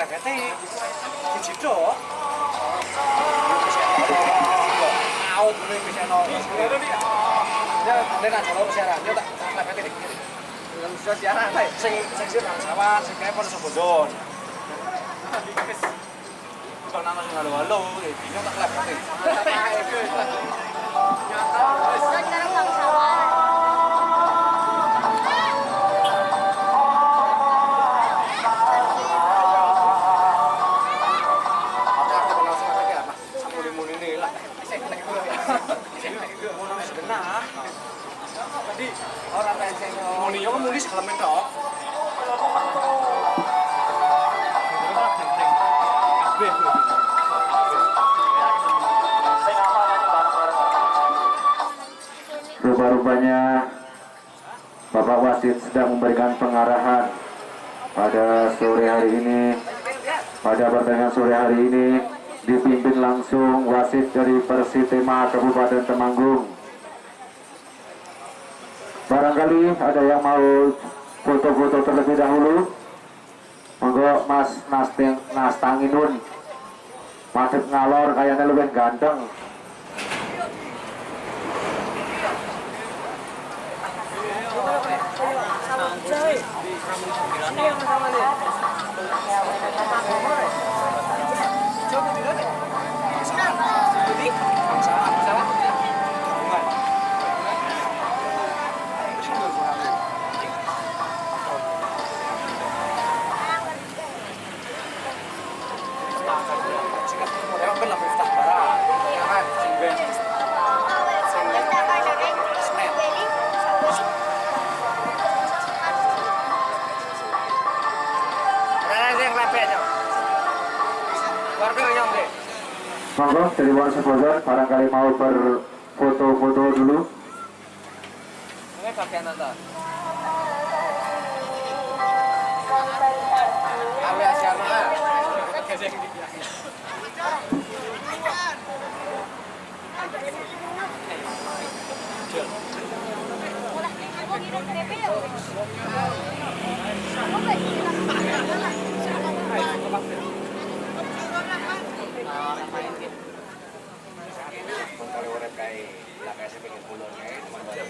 lepete dijido. Mau dulu bisa nol. Ya, dengan kalau siaran, ya tak lepete dikit. Sudah siaran, sing bangsawan, sing kaya Wonosobo. Bukan nama sing halo-halo, bingung tak lepete. Sekarang bangsawan. Muni yo muni sekelemen tok. Rupa-rupanya Bapak Wasit sedang memberikan pengarahan pada sore hari ini. Pada pertandingan sore hari ini dipimpin langsung wasit dari Persitema Kabupaten Temanggung. Barangkali ada yang mau foto-foto terlebih dahulu. Monggo Mas Nastanginun madep ngalor kayaknya lebih ganteng. Monggo dari Wonosobo barangkali mau berfoto-foto dulu. Ini bagian apa? Alias siapa? Kalau urip kae belakang sing pengen pulau kae nomor baru.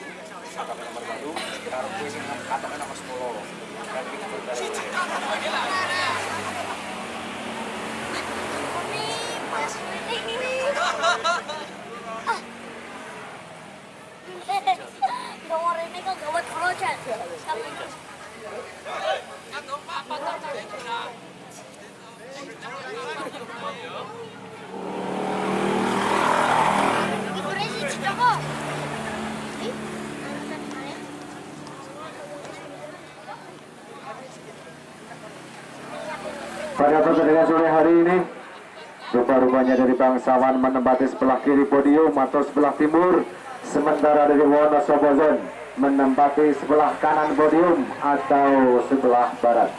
Sampai nomor baru kita harus sing katakan nomor 10. Dan kita berbaru. Nomor ini kok gawat project. Pada pertandingan sore hari ini, rupa-rupanya dari Bangsawan menempati sebelah kiri podium atau sebelah timur, sementara dari Wonosobo menempati sebelah kanan podium atau sebelah barat.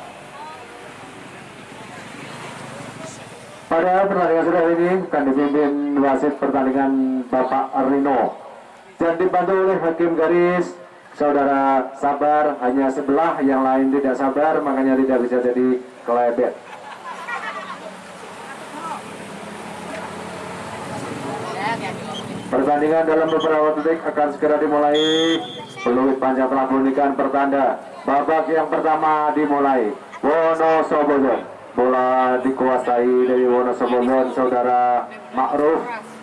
Pada pertandingan sore hari ini akan dipimpin wasit pertandingan Bapak Rino dan dibantu oleh hakim garis Saudara Sabar, hanya sebelah, yang lain tidak sabar, makanya tidak bisa jadi kelebet. Pertandingan dalam beberapa detik akan segera dimulai. Peluit panjang telah bunyikan pertanda. Babak yang pertama dimulai. Wonosobo, bola dikuasai dari Wonosobo, saudara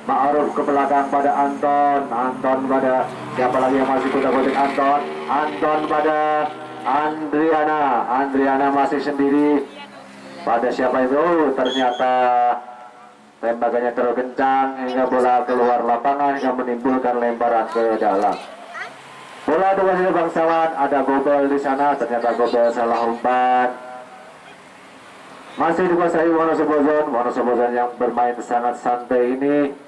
Ma'ruf ke belakang pada Anton pada siapa lagi yang masih kuda-kudik Anton pada Andriana masih sendiri pada siapa itu, ternyata tembakannya terlalu kencang hingga bola keluar lapangan hingga menimbulkan lemparan ke dalam. Bola dikuasai Bangsawan, ada Gobel di sana, ternyata Gobel salah umpan. Masih dikuasai Wonosobo yang bermain sangat santai ini.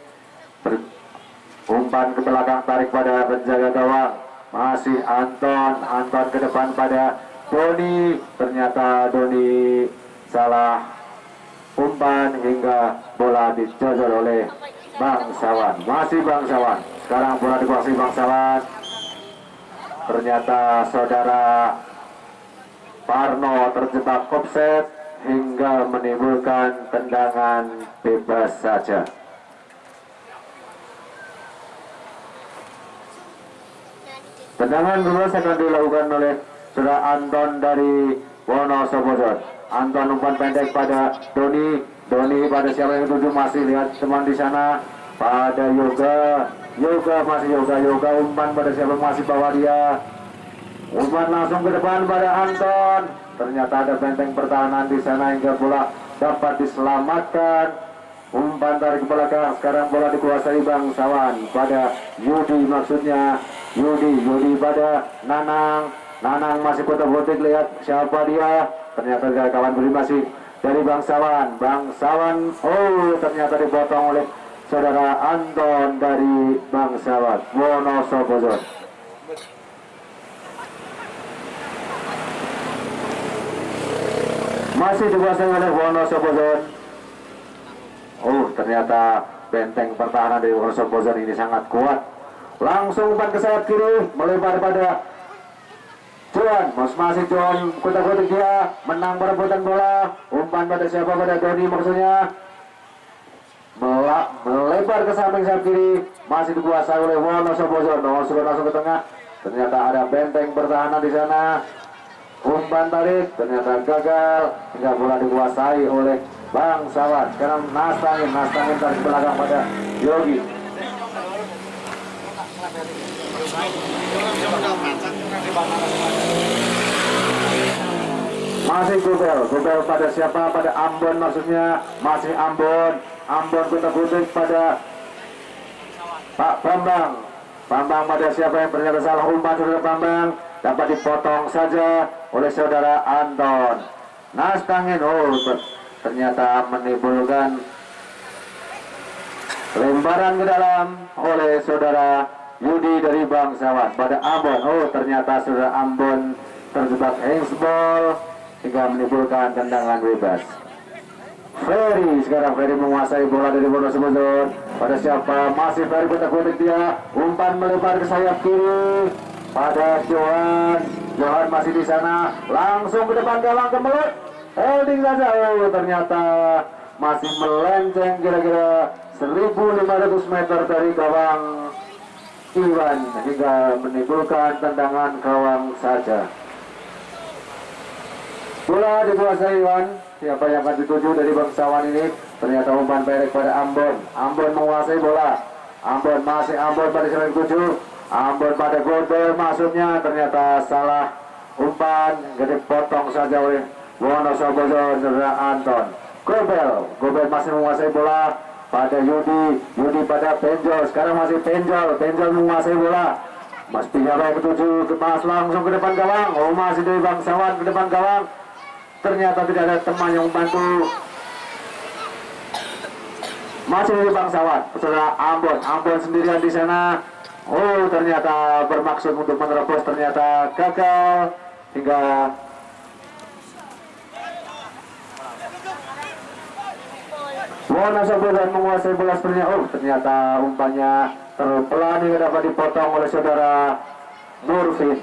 Umpan ke belakang, tarik pada penjaga gawang. Masih Anton ke depan pada Doni. Ternyata Doni salah umpan hingga bola dijajal oleh Bangsawan. Masih Bangsawan. Sekarang bola dikuasai Bangsawan. Ternyata saudara Parno terjebak offset hingga menimbulkan tendangan bebas saja. Tendangan bebas akan dilakukan oleh saudara Anton dari Wonosobo. Anton umpan pendek pada Doni. Doni pada siapa yang tuju, masih lihat teman di sana pada Yoga. Yoga umpan pada siapa, masih bawa dia. Umpan langsung ke depan pada Anton. Ternyata ada benteng pertahanan di sana hingga bola dapat diselamatkan. Umpan tarik ke belakang, sekarang bola dikuasai bangsawan pada Yudi, maksudnya Yudi pada Nanang. Nanang masih putar-putar, lihat siapa dia. Ternyata kawan beri masih dari bangsawan. Oh, ternyata dipotong oleh saudara Anton dari bangsawan Wonosobo. Masih dikuasai oleh Wonosobo. Oh, ternyata benteng pertahanan dari Wonosobo ini sangat kuat. Langsung umpan ke sayap kiri, melebar pada John. Masih John, kutak-kutik dia, menang perebutan bola. Umpan pada siapa, pada Doni maksudnya. Melebar ke samping sayap kiri, masih dikuasai oleh Wonosobo. Langsung ke tengah. Ternyata ada benteng pertahanan di sana. Umpan tarik ternyata gagal hingga bola dikuasai oleh bangsawan. Sekarang Nastangin tarik belakang pada Yogi. Masih Gobel pada siapa, pada Ambon maksudnya, masih Ambon kutak-kutik pada Pak Bambang pada siapa yang ternyata salah umpan, saudara Bambang dapat dipotong saja oleh saudara Anton. Nastangin, ternyata menimbulkan lemparan ke dalam oleh saudara Yudi dari bangsawan pada Ambon. Ternyata saudara Ambon terjebak handsball hingga menimbulkan tendangan bebas. Ferry menguasai bola dari Wonosobo. Pada siapa, masih Ferry kutak-kutik dia, umpan melebar ke sayap kiri pada Johan masih di sana, langsung ke depan gawang, kemelut, holding saja. Ternyata masih melenceng kira-kira 1.500 meter dari gawang Iwan hingga menimbulkan tendangan gawang saja. Bola dikuasai Iwan. Siapa yang akan dituju dari bangsawan ini? Ternyata umpan pendek pada Ambon menguasai bola. Masih Ambon pada siapa yang dituju. Ambon pada Gobel maksudnya, ternyata salah umpan, jadi potong saja oleh Wonosobo saudara Anton. Gobel masih menguasai bola pada Yudi pada Penjol. Sekarang masih Penjol menguasai bola. Mas siapa yang ketujuh, Mas langsung ke depan gawang. Masih dari bangsawan ke depan gawang. Ternyata tidak ada teman yang membantu. Masih dari bangsawan, saudara Ambon sendirian di sana. Ternyata bermaksud untuk menerobos, ternyata gagal hingga Wonosobo menguasai bola sebenarnya. Ternyata umpannya terpelan hingga dapat dipotong oleh saudara Nurfin.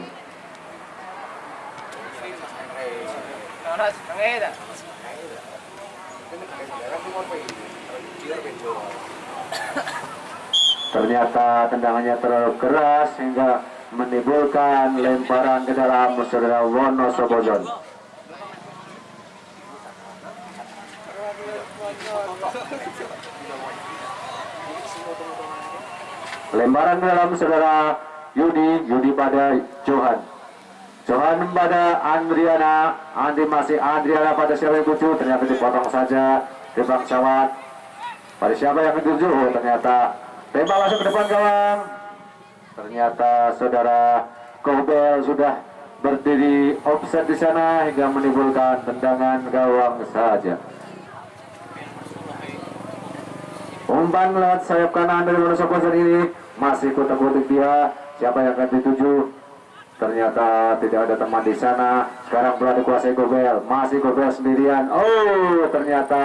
Ternyata tendangannya terlalu keras hingga menimbulkan lemparan ke dalam saudara Wonosobo. Lemparan ke dalam saudara Yudi pada Johan pada Andriana. Masih Andriana pada siapa yang tuju, ternyata dipotong saja di bangsawan. Pada siapa yang dituju, ternyata tembak langsung ke depan gawang. Ternyata saudara Gobel sudah berdiri offset di sana hingga menimbulkan tendangan gawang saja. Umpan lewat sayap kanan dari Wonosobo ini, masih kutak-kutik dia, siapa yang akan dituju. Ternyata tidak ada teman di sana. Sekarang bola dikuasai Gobel, masih Gobel sendirian. Ternyata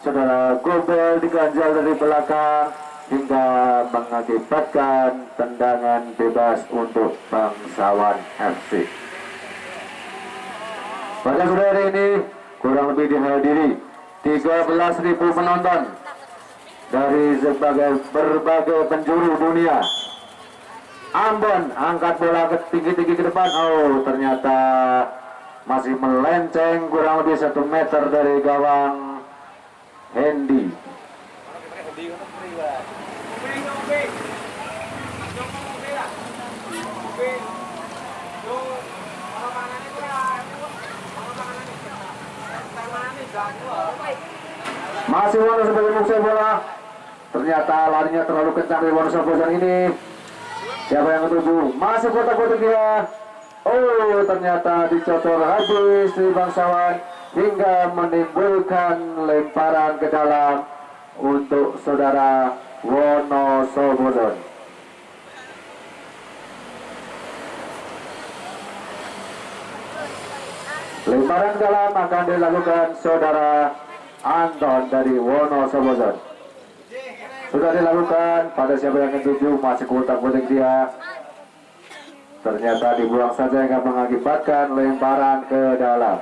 saudara Gobel diganjal dari belakang hingga mengakibatkan tendangan bebas untuk Bangsawan FC. Pada sore hari ini kurang lebih dihadiri 13.000 penonton dari berbagai penjuru dunia. Ambon angkat bola ke tinggi-tinggi ke depan. Oh, ternyata masih melenceng kurang lebih 1 meter dari gawang Hendy. Masih Wonosobo menguasai bola. Ternyata larinya terlalu kencang dari Wonosobo ini. Siapa yang ketujuh? Masih kotak-kotak dia. Oh, ternyata dicocor habis di bangsawan hingga menimbulkan lemparan ke dalam untuk saudara Wonosobo. Lemparan dalam akan dilakukan saudara Anton dari Wonosobo. Sudah dilakukan pada siapa yang ketujuh, masih kotak-kotak dia. Ternyata dibuang saja hingga mengakibatkan lemparan ke dalam.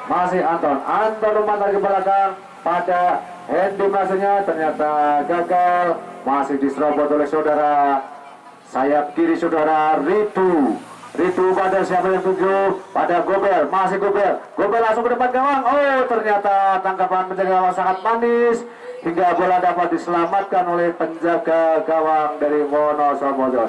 Masih Anton memantar ke belakang pada Hendy maksudnya, ternyata gagal. Masih diserobot oleh saudara sayap kiri saudara Ritu pada siapa yang tujuh, pada Gobel, masih Gobel langsung ke depan gawang. Oh, ternyata tangkapan penjaga gawang sangat manis hingga bola dapat diselamatkan oleh penjaga gawang dari Wonosobo.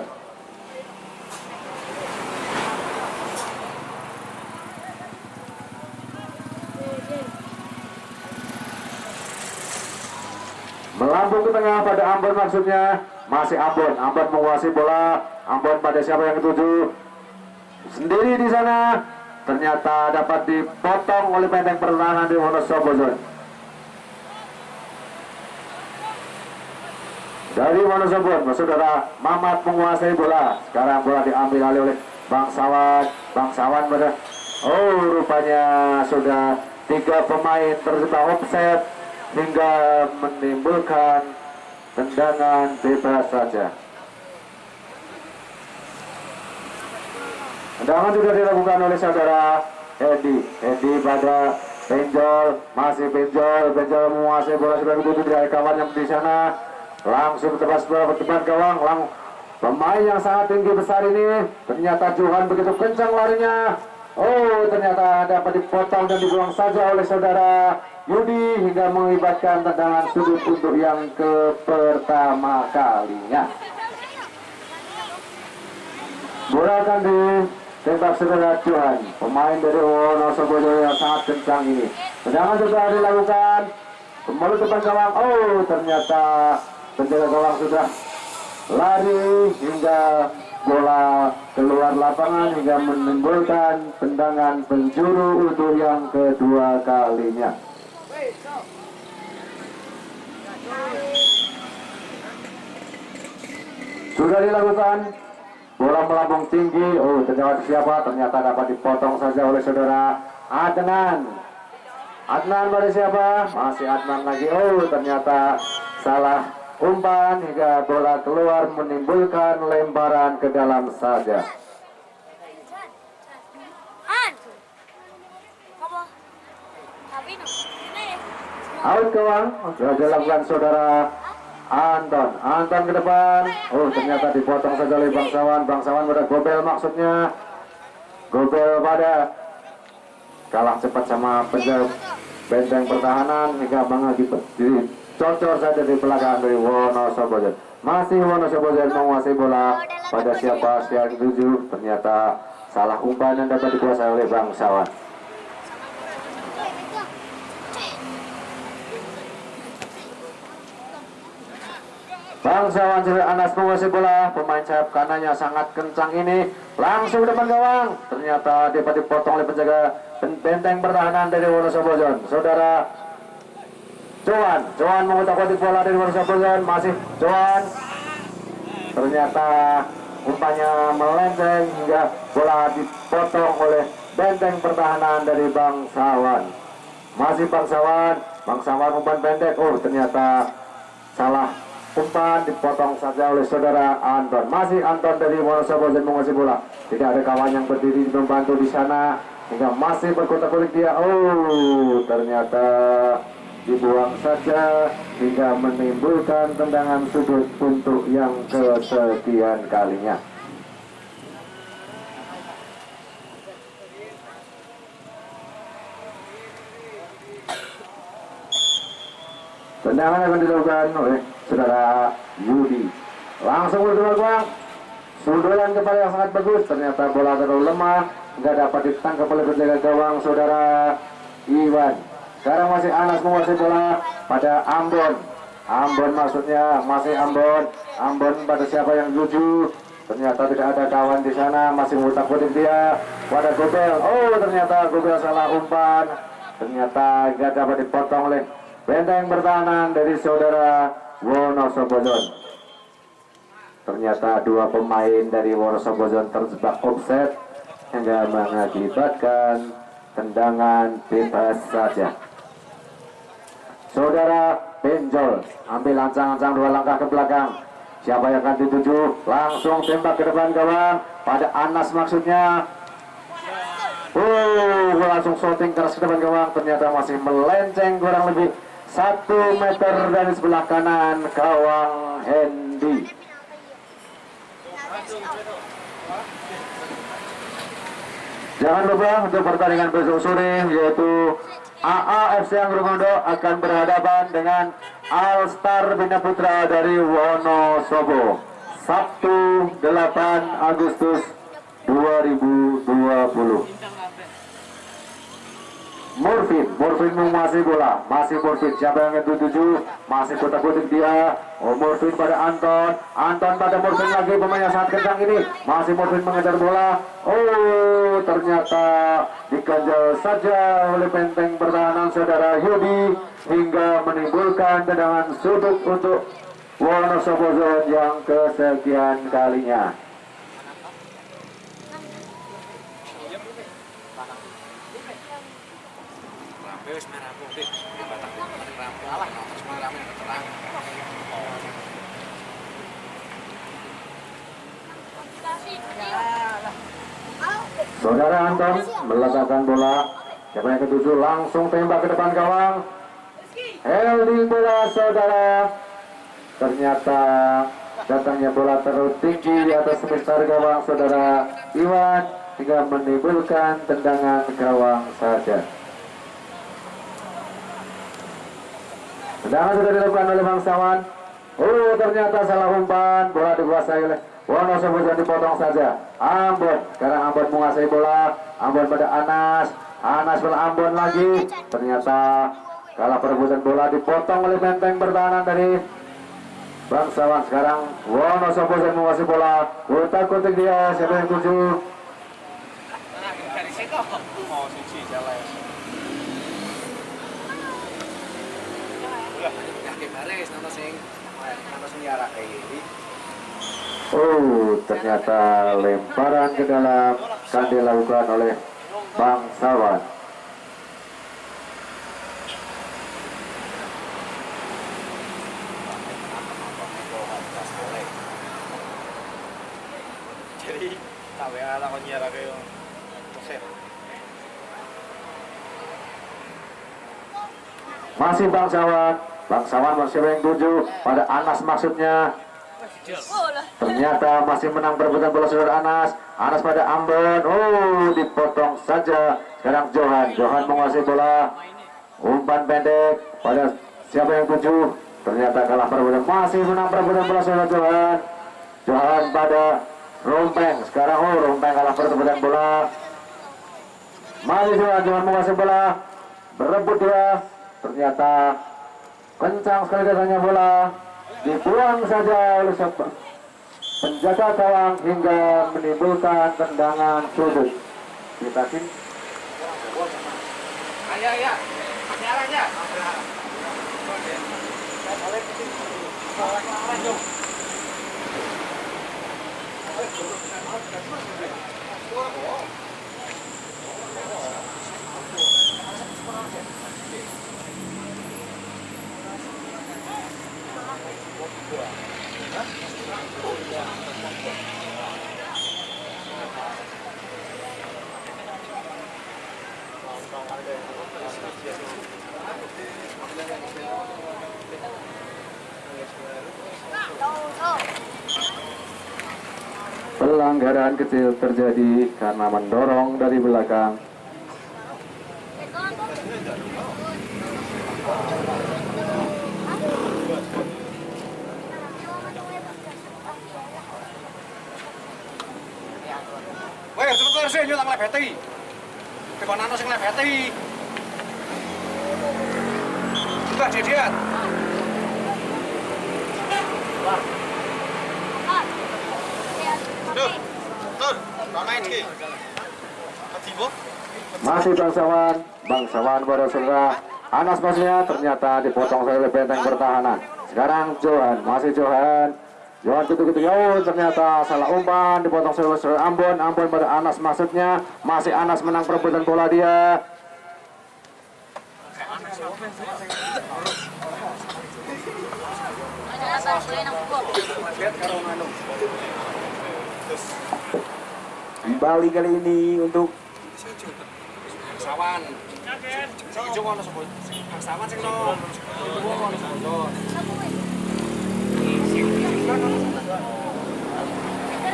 Melambung ke tengah pada Ambon maksudnya, masih Ambon menguasai bola. Ambon pada siapa yang ketujuh, sendiri di sana, ternyata dapat dipotong oleh benteng pertahanan di Wonosobo. Dari Wonosobo, saudara Mamat menguasai bola. Sekarang bola diambil alih oleh Bangsawan pada. Oh, rupanya sudah 3 pemain terjebak offset hingga menimbulkan tendangan bebas saja. Tendangan sudah dilakukan oleh saudara Hendy pada Benjol, masih Benjol menguasai bola sudah ditutup dari kawan yang di sana. Langsung tebas bola ke depan gawang. Pemain yang sangat tinggi besar ini, ternyata Johan begitu kencang larinya. Oh, ternyata dapat dipotong dan dibuang saja oleh saudara Yudi hingga mengakibatkan tendangan sudut untuk yang pertama kalinya. Bola akan ditembak saudara Johan, pemain dari Wonosobo yang sangat kencang ini. Tendangan sudah dilakukan, kembali depan gawang. Oh, ternyata penjaga gawang sudah lari hingga bola keluar lapangan hingga menimbulkan tendangan penjuru untuk yang kedua kalinya. Sudah dilakukan, bola melambung tinggi. Oh, ternyata siapa? Ternyata dapat dipotong saja oleh saudara Adnan pada siapa? Masih Adnan lagi. Oh, ternyata salah umpan hingga bola keluar menimbulkan lemparan ke dalam saja. Out gawang sudah dilakukan saudara Anton ke depan. Oh, ternyata dipotong saja oleh Bangsawan pada Gobel maksudnya. Gobel pada kalah cepat sama penjaga benteng pertahanan hingga mengakibatkan cocor saja di belakang dari Wonosobo. Masih Wonosobo menguasai bola pada siapa yang tujuh. Ternyata salah umpan yang dapat dikuasai oleh Bangsawan. Bangsawan Anas menguasai bola. Pemain sayap kanannya sangat kencang ini. Langsung depan gawang. Ternyata dapat dipotong oleh penjaga benteng pertahanan dari Wonosobo. Saudara Johan mengutak-atik bola dari Wonosobo. Masih Johan. Ternyata umpannya melenceng hingga bola dipotong oleh benteng pertahanan dari Bangsawan. Masih Bangsawan umpan pendek. Oh, ternyata salah umpan, dipotong saja oleh saudara Anton. Masih Anton dari Wonosobo menguasai bola. Tidak ada kawan yang berdiri membantu di sana. hingga masih berkotak-kotak dia. Oh, ternyata dibuang saja hingga menimbulkan tendangan sudut untuk yang kesekian kalinya. Tendangan akan dilakukan oleh saudara Yudi. Langsung berjuang gawang. Sundulan kepala yang sangat bagus. Ternyata bola terlalu lemah, nggak dapat ditangkap oleh penjaga gawang saudara Iwan. Sekarang masih Anas menguasai bola pada Ambon. Ambon maksudnya masih Ambon. Ambon pada siapa yang tuju? Ternyata tidak ada kawan di sana. Masih ngutak-ngutik dia pada Gobel. Oh, ternyata Gobel salah umpan. Ternyata nggak dapat dipotong oleh benteng pertahanan dari saudara Wonosobo. Ternyata dua pemain dari Wonosobo terjebak offset hingga mengakibatkan tendangan bebas saja. Saudara Benjol ambil ancang-ancang 2 langkah ke belakang. Siapa yang akan dituju? Langsung tembak ke depan gawang pada Anas maksudnya. Langsung shooting keras ke depan gawang. Ternyata masih melenceng kurang lebih 1 meter dari sebelah kanan gawang Hendy. Jangan lupa untuk pertandingan besok sore yaitu AAFC Anggrogondo akan berhadapan dengan All Star Bina Putra dari Wonosobo Sabtu 8 Agustus 2020. Murfin menguasai bola, masih Murfin. Siapa yang tuju? Masih kotak-kotak dia. Oh, Murfin pada Anton pada Murfin lagi, pemain yang sangat kencang ini. Masih Murfin mengejar bola. Oh, ternyata diganjal saja oleh benteng pertahanan saudara Yudi hingga menimbulkan tendangan sudut untuk Wonosobo yang kesekian kalinya. Wis merah putih di batang rampung terus rame terang. Saudara Anton meletakkan bola. Siapa yang ketujuh langsung tembak ke depan gawang. Holding bola saudara. Ternyata datangnya bola terlalu tinggi di atas semistar gawang saudara Iwan hingga menimbulkan tendangan gawang saja. Tendangan sudah dilakukan oleh bangsawan. Oh, ternyata salah umpan. Bola dikuasai oleh Wonosobo dipotong saja. Ambon, sekarang Ambon menguasai bola. Ambon pada Anas. Anas pada Ambon lagi. Ternyata kalah perebutan bola dipotong oleh benteng pertahanan dari bangsawan. Sekarang Wonosobo menguasai bola. Kutak-kutik dia. Siapa yang tuju? Mau suci jalan. Oh, ternyata lemparan ke dalam akan dilakukan oleh bangsawan. Jadi, tak WA takon nyarake yo. Masih bangsawan masih yang tuju pada Anas maksudnya. Ternyata masih menang perebutan bola saudara Anas. Anas pada Ambon. Oh, dipotong saja. Sekarang Johan menguasai bola. Umpan pendek pada siapa yang tuju. Ternyata kalah perebutan. Masih menang perebutan bola saudara Johan pada Rompeng. Sekarang Rompeng kalah perebutan bola. Masih Johan menguasai bola. Berebut dia. Ternyata kencang sekali datangnya bola. Dibuang saja oleh penjaga gawang hingga menimbulkan tendangan sudut. Kita sih. Ayah. Nyaranya. Pelanggaran kecil terjadi karena mendorong dari belakang. Weh, cepet sih nyutak lebeti. Kebanano sing lebeti. Udah didiat. Masih bangsawan pada saudara. Anas Masnya ternyata dipotong oleh benteng pertahanan. Sekarang masih Johan ketuk-ketuk ternyata salah umpan, dipotong oleh Ambon pada Anas maksudnya. Masih Anas menang perebutan bola dia. Kembali kali ini untuk Sawan. Sing ijo ono sapa? Sawan sing no.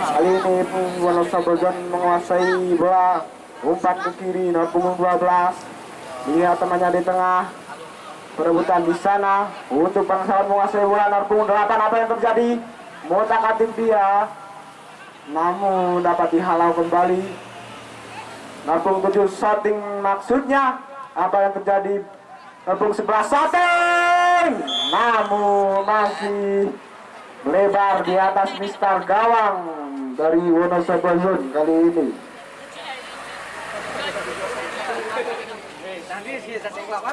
kali ini Wonosobo menguasai bola. Umpan ke kiri, nomor punggung 12. Lihat temannya di tengah. Perebutan di sana untuk bangsawan menguasai bola. Nomor punggung 8, apa yang terjadi? Motak-atik dia, namun dapat dihalau kembali. Nomor punggung 7 shooting maksudnya. Apa yang terjadi? Nomor punggung 11 shooting, namun masih melebar di atas mistar gawang dari Wonosobo Zone kali ini. Nanti sih saya cek apa?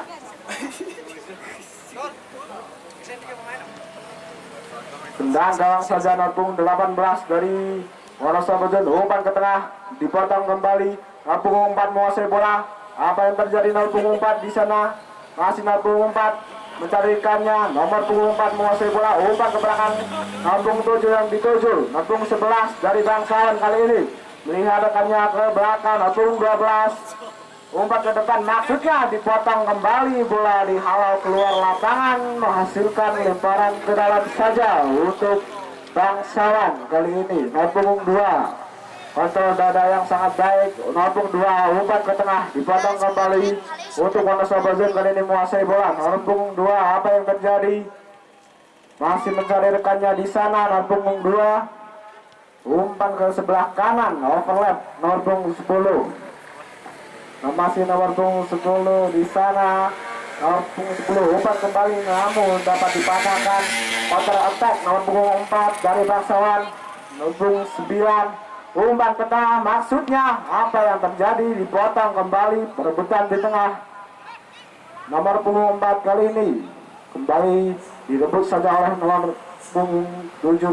Tendang gawang saja nomor punggung 18 dari Wonosobo Zone. Umpan ke tengah, dipotong kembali. Nomor punggung 4 menguasai bola. Apa yang terjadi? Nomor punggung 4 di sana. Masih nomor punggung 4 mencari ikannya. Nomor punggung 4 menguasai bola. Umpan ke belakang. Nomor punggung 7 yang dituju. Nomor punggung 11 dari bangsawan kali ini melihat rekannya ke belakang. Nomor punggung 12 umpan ke depan, maksudnya dipotong kembali, bola dihalau keluar lapangan, menghasilkan lemparan ke dalam saja untuk bangsawan kali ini. Nomor punggung 2 kontrol dada yang sangat baik. Nomor punggung 2 umpan ke tengah, dipotong kembali untuk Wonosobo Zone kali ini menguasai bola. Nomor punggung 2, apa yang terjadi? Masih mencari rekannya di sana. Nomor punggung 2 umpan ke sebelah kanan, overlap. Nomor punggung 10 masih nomor punggung 10 di sana. Nomor punggung 10 umpan kembali, namun dapat dipatahkan. Counter attack nomor punggung 4 dari bangsawan. Nomor punggung 9 umpan ke tengah, maksudnya apa yang terjadi? Dipotong kembali, perebutan di tengah. Nomor punggung 4 kali ini kembali direbut saja oleh nomor punggung 17.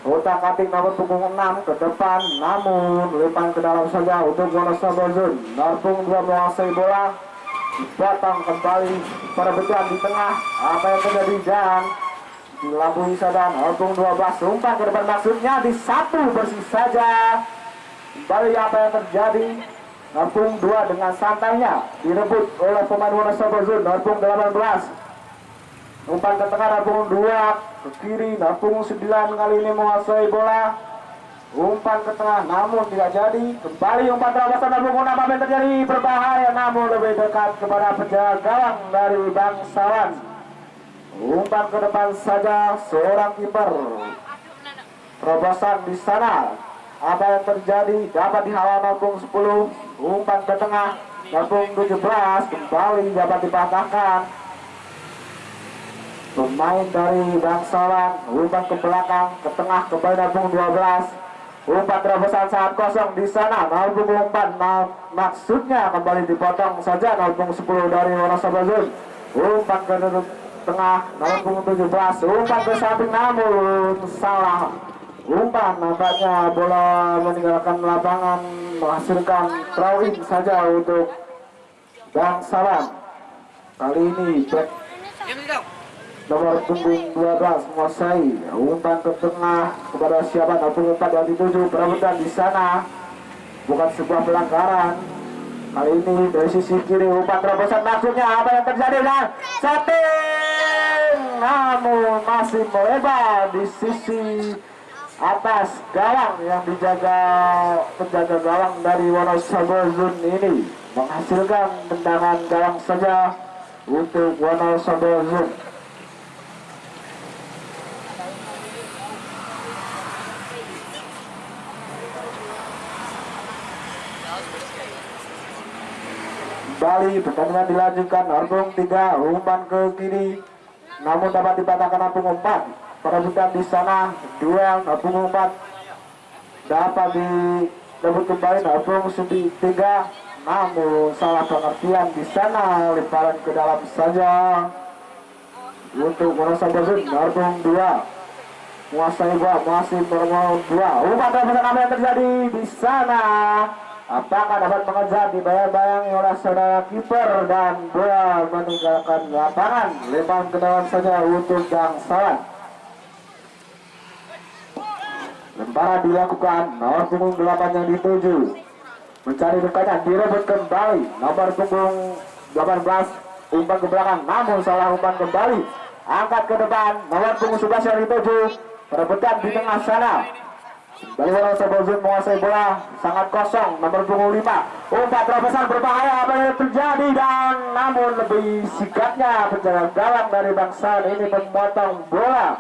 Otak-atik nomor punggung 6 ke depan, namun lempar ke dalam saja untuk Wonosobo Zone. Nomor punggung 2 menguasai bola, dipotong kembali, perebutan di tengah. Apa yang terjadi? Dan dilabui saja. Nomor punggung 12 umpan ke depan, maksudnya di satu bersih saja. Kembali apa yang terjadi? Nomor punggung 2 dengan santainya direbut oleh pemain Wonosobo Zone. Nomor punggung 18 umpan ke tengah, nomor punggung 2 ke kiri. Nomor punggung 9 kali ini menguasai bola. Umpan ke tengah, namun tidak jadi. Kembali umpan terobosan nomor punggung 6. Apa yang terjadi? Berbahaya, namun lebih dekat kepada penjaga gawang dari bangsawan. Umpan ke depan saja seorang kiper. Terobosan di sana. Apa yang terjadi? Dapat dihalau nomor punggung 10. Umpan ke tengah, nomor punggung 17 kembali dapat dipatahkan. Pemain dari bangsawan umpan ke belakang, ke tengah kembali nomor punggung 12. Umpan terobosan saat kosong di sana. Nomor punggung 4 maksudnya kembali dipotong saja. Nomor punggung 10 dari Wonosobo Zone. Umpan ke tengah, nomor punggung 17. Umpan ke samping, namun salah umpan. Nampaknya bola meninggalkan lapangan, menghasilkan throw-in saja untuk bangsawan. Kali ini back nomor punggung 12 menguasai. Umpan ke tengah kepada siapa? Nomor punggung 4 yang dituju. Perebutan di sana bukan sebuah pelanggaran, Kali ini dari sisi kiri umpan terobosan maksudnya apa yang terjadi dan setting, namun masih melebar di sisi atas gawang yang dijaga penjaga gawang dari Wonosobo Zone ini, menghasilkan tendangan gawang saja untuk Wonosobo Zone. Kembali pertandingan dilanjutkan, Arbung 3 umpan ke kiri namun dapat dipatahkan Arbung 4. Perebutan di sana duel Arbung 4 dapat direbut kembali Arbung 3, namun salah pengertian di sana, lemparan ke dalam saja untuk Wonosobo Zone. Arbung 2 menguasai bola, masih bermain 2 umpan terobosan apa yang terjadi di sana. Apakah dapat mengejar, dibayang-bayangi oleh saudara kiper dan bola meninggalkan lapangan. Lemparan ke dalam saja untuk bangsawan. Lemparan dilakukan, nomor punggung 8 yang dituju mencari dekatnya, direbut kembali nomor punggung 18 umpan ke belakang, namun salah umpan kembali, angkat ke depan nomor punggung 11 yang dituju, perebutan di tengah sana. Dari Wonosobo Zone menguasai bola, sangat kosong nomor punggung 5, umpan terobosan berbahaya apa yang terjadi, dan namun lebih sigapnya penjaga gawang dari bangsawan ini memotong bola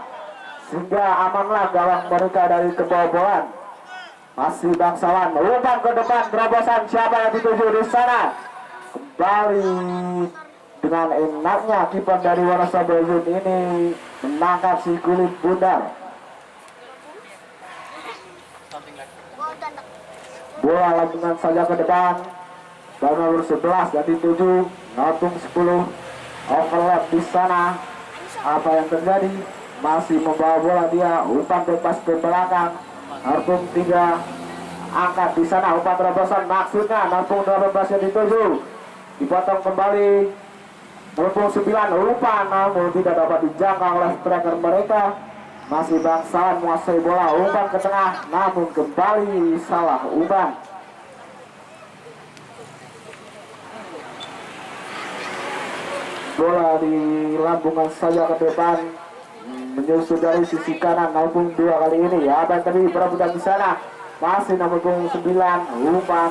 sehingga amanlah gawang mereka dari kebobolan. Masih bangsawan, umpan ke depan terobosan, siapa yang dituju di sana? Kembali dengan enaknya kiper dari Wonosobo Zone ini menangkap si kulit bundar. Bola lambungan saja ke depan, bal nomor 11 dan dituju Natung 10, overlap di sana. Apa yang terjadi? Masih membawa bola dia, umpan bebas ke belakang. Natung 3 angkat di sana, umpan terobosan maksudnya Natung 12 yang dituju, dipotong kembali. Natung 9 umpan namun tidak dapat dijangkau oleh striker mereka. Masih bangsawan menguasai bola, umpan ke tengah namun kembali salah umpan. Bola dilambungkan saja ke depan, menyusul dari sisi kanan nomor 2 kali ini. Apa yang tadi perebutan di sana, masih nomor 9 umpan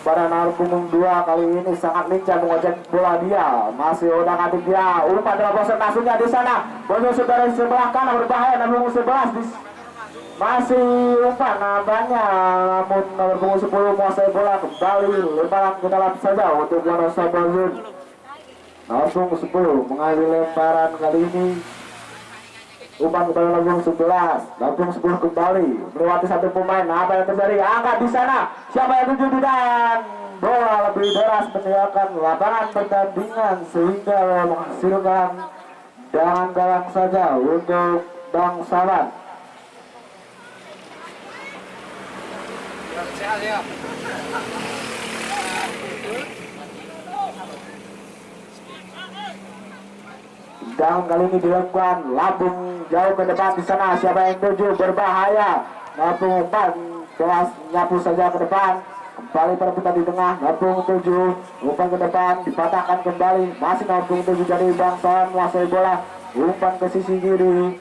kepada nomor punggung 2 kali ini, sangat lincah mengocek bola dia, masih otak-atik dia, umpan terobosan maksudnya di sana, menyusul dari sebelah kanan berbahaya nomor punggung 11 masih umpan nampaknya, namun nomor punggung 10 menguasai bola, kembali lemparan ke dalam saja untuk Wonosobo Zone. Nomor punggung 10 mengambil lemparan kali ini, umpan kepada nomor 11, nomor 10 kembali melewati satu pemain. Apa yang terjadi? Angkat di sana, siapa yang tuju, dan bola lebih deras meninggalkan lapangan pertandingan sehingga menghasilkan dengan gawang saja untuk bangsawan. Dan kali ini dilakukan lambung jauh ke depan di sana, siapa yang tuju, berbahaya. Nomor 4 kelas nyapu saja ke depan, kembali perebutan di tengah. Nomor 7 umpan ke depan dipatahkan kembali, masih nomor 7 jadi bangsawan menguasai bola, umpan ke sisi kiri.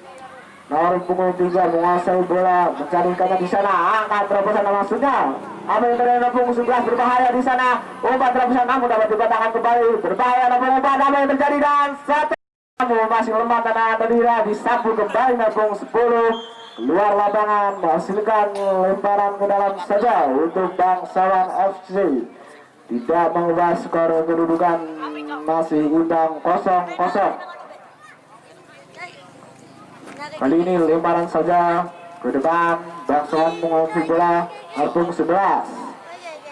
Nomor 3 menguasai bola, mencari ikannya di sana, angkat terobosan maksudnya. Apa yang terjadi? Nomor 11 berbahaya di sana, umpan terobosan namun dapat dipatahkan kembali, berbahaya nomor 4. Apa yang terjadi? Dan satu masih lemah tanah Tadira, disapu kembali nomor 10 keluar lapangan, menghasilkan lemparan ke dalam saja untuk bangsawan FC. Tidak mengubah skor kedudukan, masih imbang 0-0. Kali ini lemparan saja ke depan, bangsawan mengambil bola, Arbung 11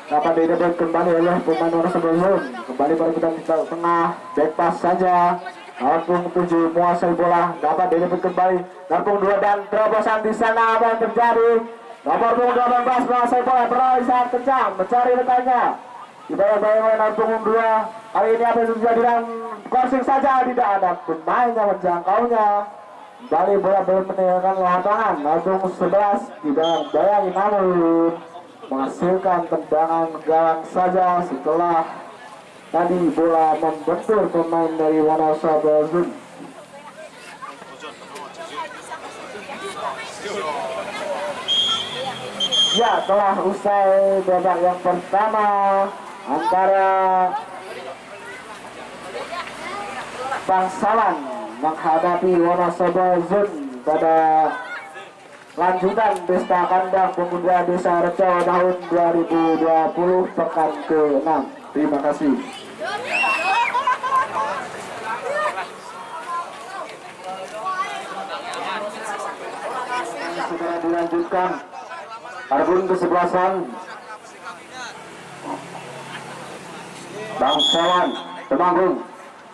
dapat direbut kembali oleh pemain Wonosobo Zone. Kembali perebutan di tengah, back pass saja. Nampung 7 menguasai bola, dapat direbut kembali Nampung 2 dan terobosan di sana. Apa yang terjadi? Nomor punggung 18 menguasai bola, berlari sangat kencang mencari rekannya, dibayang-bayang oleh Nampung 2. Kali ini apa yang terjadi? Dan crossing saja, tidak ada pemain yang menjangkaunya. Kembali bola belum meninggalkan lapangan. Nampung 11 dibayang-bayangi namun menghasilkan tendangan gawang saja setelah tadi bola membentur pemain dari Wonosobo Zun. Ya, telah usai babak yang pertama antara Bangsawan menghadapi Wonosobo Zun pada lanjutan pesta kandang pemuda Desa Reco tahun 2020 pekan ke-6. Terima kasih. Segera dilanjutkan. Adapun kesebelasan Bangsawan Temanggung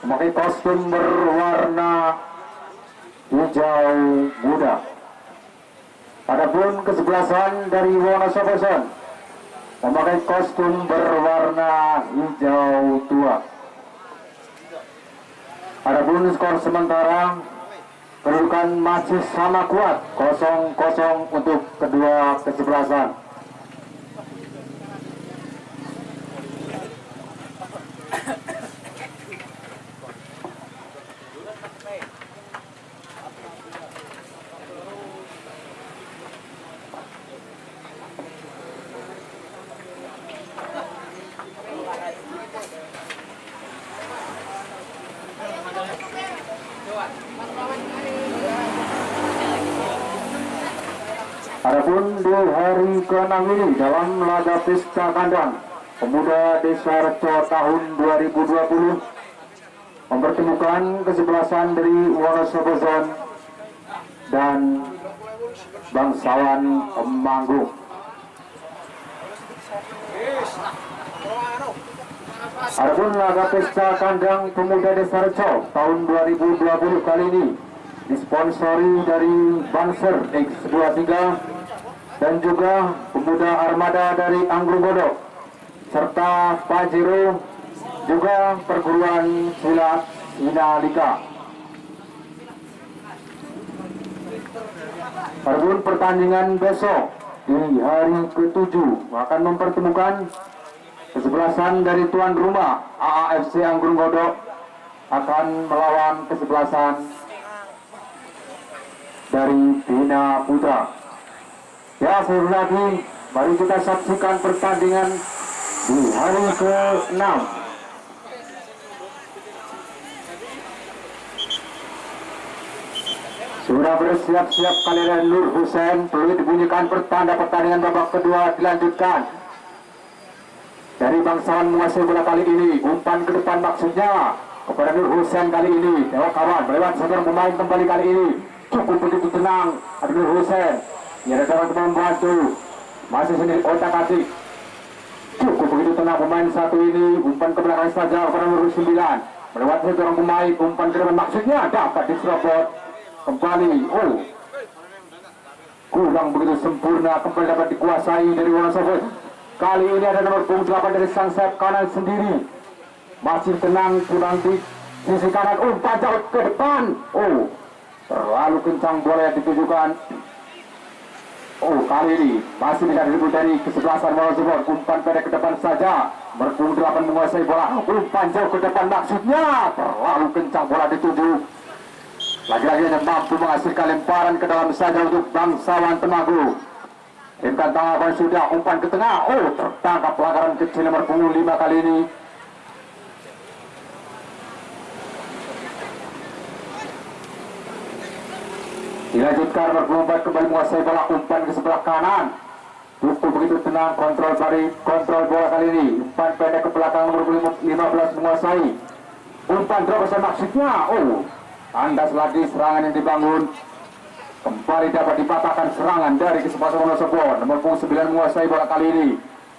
memakai kostum berwarna hijau muda. Adapun kesebelasan dari Wonosobo Zon memakai kostum berwarna hijau tua. Adapun skor sementara kedudukan masih sama kuat 0-0 untuk kedua kesebelasan. Adapun di hari ke-6 ini dalam laga pesta kandang pemuda Desa Reco tahun 2020 mempertemukan kesebelasan dari Wonosobo Zon dan Bangsawan Temanggung. Adapun laga pesta kandang pemuda Desa Reco tahun 2020 kali ini disponsori dari Banser X23 dan juga pemuda Armada dari Anggrung Godok serta Pajero juga perguruan silat Inalika. Adapun pertandingan besok di hari ke-7 akan mempertemukan kesebelasan dari tuan rumah AAFC Anggrung Godok akan melawan kesebelasan dari Bina Putra. Ya, sekali lagi mari kita saksikan pertandingan di hari ke-6. Sudah bersiap-siap kalian Nur Hussein, perlu dibunyikan pertanda pertandingan babak kedua dilanjutkan. Dari Bangsawan menguasai bola kali ini, umpan ke depan maksudnya kepada Nur Hussein kali ini. Lewat kawan, lewat seorang pemain kembali kali ini. Cukup begitu tenang, ada Nur Hussein. Ya, ada teman-teman membantu. Masih sendiri otak-atik. Cukup begitu tenang pemain satu ini. Umpan ke belakang saja kepada nomor 9. Melewati seorang pemain, umpan ke depan maksudnya dapat diserobot kembali. Oh, kurang begitu sempurna, kembali dapat dikuasai dari Wonosobo. Kali ini ada nomor punggung 8 dari sang sayap kanan sendiri. Masih tenang, kurang di sisi kanan. Umpan jauh ke depan. Oh, terlalu kencang bola yang ditujukan. Oh, kali ini masih bisa direbut dari kesebelasan Wonosobo. Umpan pendek ke depan saja. Berpunggung 8 menguasai bola. Umpan jauh ke depan maksudnya terlalu kencang bola dituju. Lagi-lagi hanya mampu menghasilkan lemparan ke dalam saja untuk Bangsawan Temanggung. Imkan tanggapan sudah, umpan ke tengah. Oh, tertangkap pelanggaran kecil nomor punggung 5 kali ini. Dilanjutkan nomor punggung 4 kembali menguasai bola, umpan ke sebelah kanan. Cukup begitu tenang, kontrol bola kali ini. Umpan pendek ke belakang nomor 15 menguasai. Umpan drop maksudnya. Oh, tandas lagi serangan yang dibangun. Kembali dapat dipatahkan serangan dari kesebelasan Wonosobo. Nomor punggung 9 menguasai bola kali ini.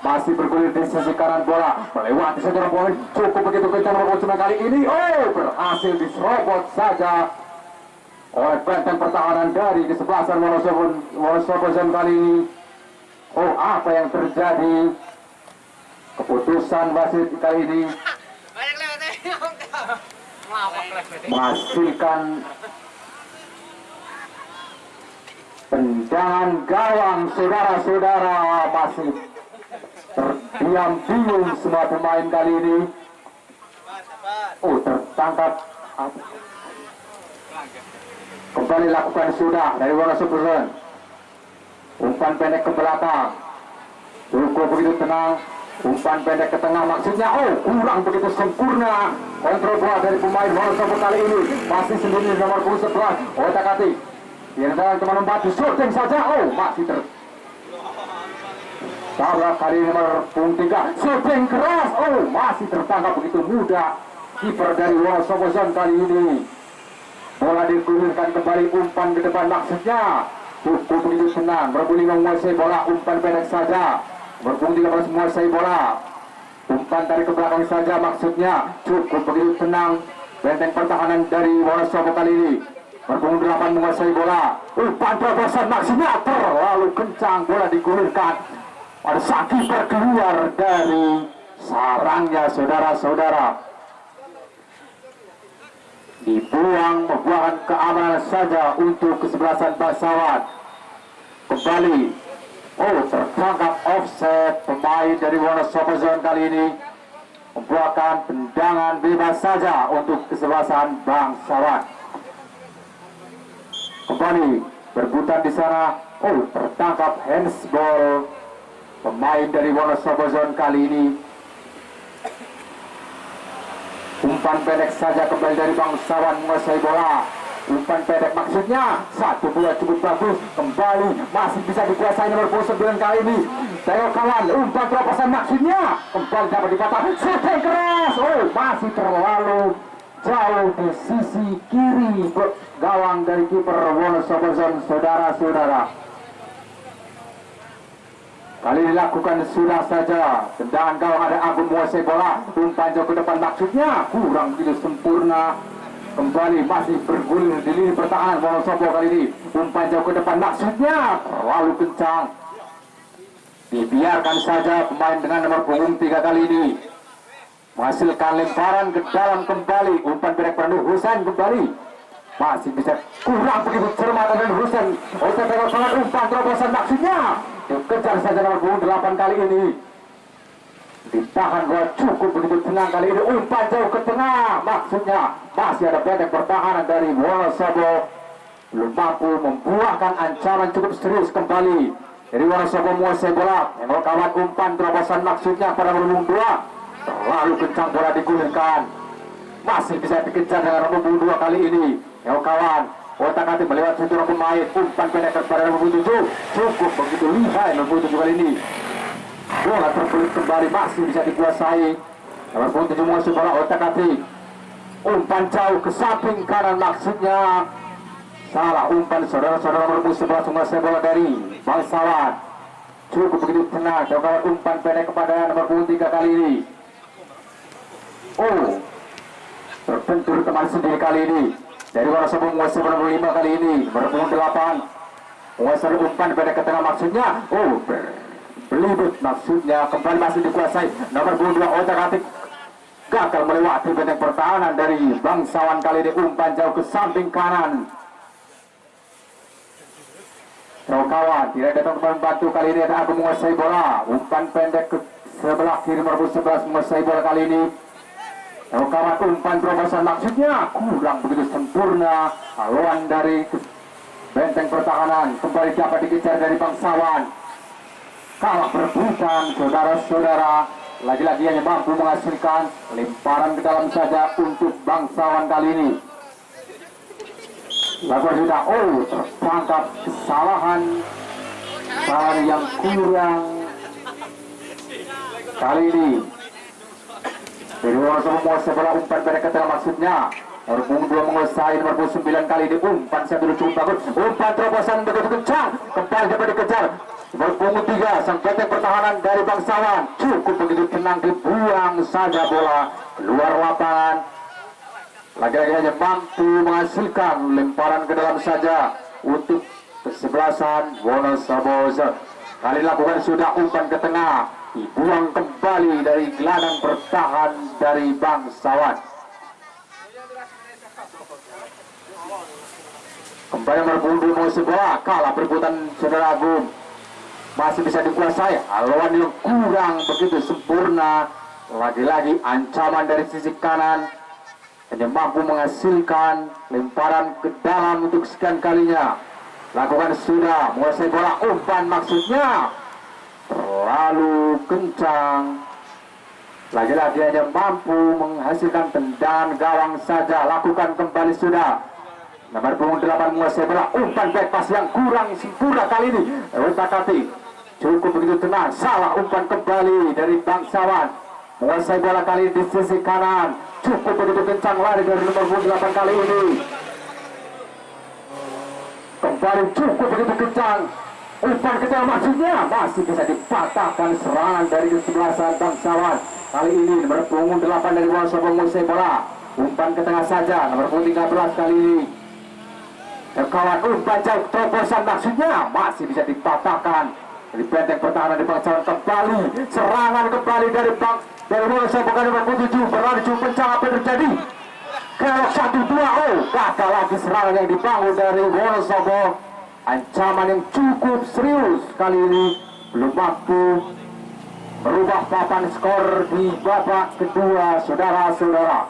Masih bergulir di sisi kanan bola. Melewati seorang pemain. Cukup begitu kencang nomor punggung 9 kali ini. Oh, berhasil diserobot saja oleh benteng pertahanan dari kesebelasan Wonosobo Zon kali ini. Oh, apa yang terjadi? Keputusan wasit kali ini menghasilkan tendangan gawang, saudara-saudara. Masih terdiam bingung semua pemain kali ini. Oh, tertangkap. Kembali lakukan sudah dari Wonosobo. Umpan pendek ke belakang. Cukup begitu tenang. Umpan pendek ke tengah, maksudnya kurang begitu sempurna. Kontrol bola dari pemain Wonosobo kali ini. Masih sendiri nomor punggung 11 otak-atik. Yang teman membantu shooting saja. Masih tabrak kali ini nomor punggung 3. Shooting keras. Masih tertangkap begitu mudah. Kiper dari Wonosobo Zone kali ini. Bola digulirkan kembali, umpan ke depan, maksudnya cukup begitu senang. Berbunyi menguasai bola, umpan pendek saja. Berbunyi 13 menguasai bola. Umpan dari ke belakang saja, maksudnya cukup begitu tenang. Benteng pertahanan dari Wonosobo kali ini. Berbunyi 8 menguasai bola. Umpan terobosan, maksudnya terlalu kencang. Bola digulirkan. Pada saat kiper keluar dari sarangnya, saudara-saudara. Dibuang, membuahkan keamanan saja untuk kesebelasan bangsawan. Kembali, tertangkap offset pemain dari Wonosobo Zone kali ini. Membuahkan tendangan bebas saja untuk kesebelasan bangsawan. Kembali, berputar di sana. Tertangkap handsball pemain dari Wonosobo Zone kali ini. Umpan pendek saja kembali dari bangsawan menguasai bola. Umpan pendek maksudnya satu bola cukup bagus. Kembali masih bisa dikuasai nomor 9 kali ini. Tengok kawan, umpan terobosan maksudnya kembali dapat dipatah. Shooting keras. Masih terlalu jauh di sisi kiri gawang dari kiper Wonosobo Zone, saudara-saudara. Kali dilakukan sudah saja. Tendangan gawang ada Agung menguasai bola. Umpan jauh ke depan, maksudnya kurang begitu sempurna. Kembali masih bergulir di lini pertahanan Wonosobo kali ini. Umpan jauh ke depan, maksudnya terlalu kencang. Dibiarkan saja pemain dengan nomor punggung 3 kali ini menghasilkan lemparan ke dalam kembali. Umpan pendek penuh Husain kembali. Masih bisa kurang begitu cermat dengan Husain. Tengok sangat umpan terobosan, maksudnya dikejar saja nomor punggung 8 kali ini. Ditahan bola cukup begitu tenang kali ini. Umpan jauh ke tengah, maksudnya masih ada benteng pertahanan dari Wonosobo. Belum mampu membuahkan ancaman cukup serius kembali dari Wonosobo menguasai bola. Yang kawan umpan terobosan, maksudnya pada nomor punggung 2. Terlalu kencang bola digulirkan. Masih bisa dikejar dengan nomor punggung 2 kali ini. Yang kawan otak-atik melewat seorang pemain. Umpan pendek kepada nomor punggung 7. Cukup begitu lihai nomor punggung 7 kali ini. Bola terbelit kembali, masih bisa dikuasai. Nomor punggung 7 menguasai bola, otak-atik. Umpan jauh ke samping kanan, maksudnya salah umpan saudara-saudara. Nomor punggung 11 menguasai bola dari bangsawan. Cukup begitu tenang. Kawan umpan pendek kepada nomor punggung 3 kali ini. Terbentur teman sendiri kali ini. Dari Wonosobo menguasai bola nomor 5 kali ini. Nomor punggung 8 menguasai umpan pendek ke tengah, maksudnya belibet, maksudnya kembali masih dikuasai. Nomor punggung 2 otak-atik gagal melewati benteng pertahanan dari bangsawan kali ini. Umpan jauh ke samping kanan. Kawan tidak datang membantu kali ini. Ada Agung menguasai bola. Umpan pendek ke sebelah kiri nomor 11 menguasai bola kali ini. Kawan umpan terobosan, maksudnya kurang begitu sempurna. Haluan dari benteng pertahanan kembali dapat dikejar dari bangsawan. Kalah berebutan saudara-saudara. Lagi-lagi hanya mampu menghasilkan lemparan ke dalam saja untuk bangsawan kali ini. Lakukan sudah, tertangkap kesalahan yang kurang kali ini. Dari Wonosobo menguasai bola, umpan pendek ke tengah, maksudnya nomor punggung 2 menguasai nomor punggung 9 kali ini. Umpan satu cukup bagus. Umpan terobosan begitu kencang. Kembali dapat dikejar nomor punggung 3 sang benteng pertahanan dari bangsawan. Cukup begitu tenang, dibuang saja bola keluar lapangan. Lagi-lagi hanya mampu menghasilkan lemparan ke dalam saja untuk kesebelasan Wonosobo. Kali lakukan sudah, umpan ke tengah, dibuang kembali dari gelandang bertahan dari bangsawan. Kembali nomor punggung 2 menguasai bola, kalah perebutan saudara Agung. masih bisa dikuasai. Lawan yang kurang begitu sempurna. Lagi-lagi ancaman dari sisi kanan, hanya mampu menghasilkan lemparan ke dalam untuk sekian kalinya. Lakukan sudah, menguasai bola, umpan maksudnya terlalu kencang. Lagi-lagi hanya mampu menghasilkan tendangan gawang saja. Lakukan kembali sudah. Nomor punggung 8 menguasai bola, umpan back pass yang kurang sempurna kali ini. Utak-atik cukup begitu tenang, salah umpan kembali dari bangsawan. Menguasai bola kali ini di sisi kanan, cukup begitu kencang lari dari nomor punggung 8 kali ini. Kembali cukup begitu kencang, umpan ke dalam maksudnya masih bisa dipatahkan serangan dari kesebelasan bangsawan. Kali ini nomor punggung 8 dari Wonosobo menguasai bola, umpan ke tengah saja. Nomor punggung 13 kali ini kawan umpan jauh terobosan maksudnya masih bisa dipatahkan dari benteng pertahanan di bangsawan. Kembali serangan kembali dari Wonosobo ke nomor 7 berlari cukup kencang. Apa yang terjadi? Kelok 1-2. Oh, gagal lagi serangan yang dibangun dari Wonosobo. Ancaman yang cukup serius kali ini belum mampu merubah papan skor di babak kedua, saudara-saudara.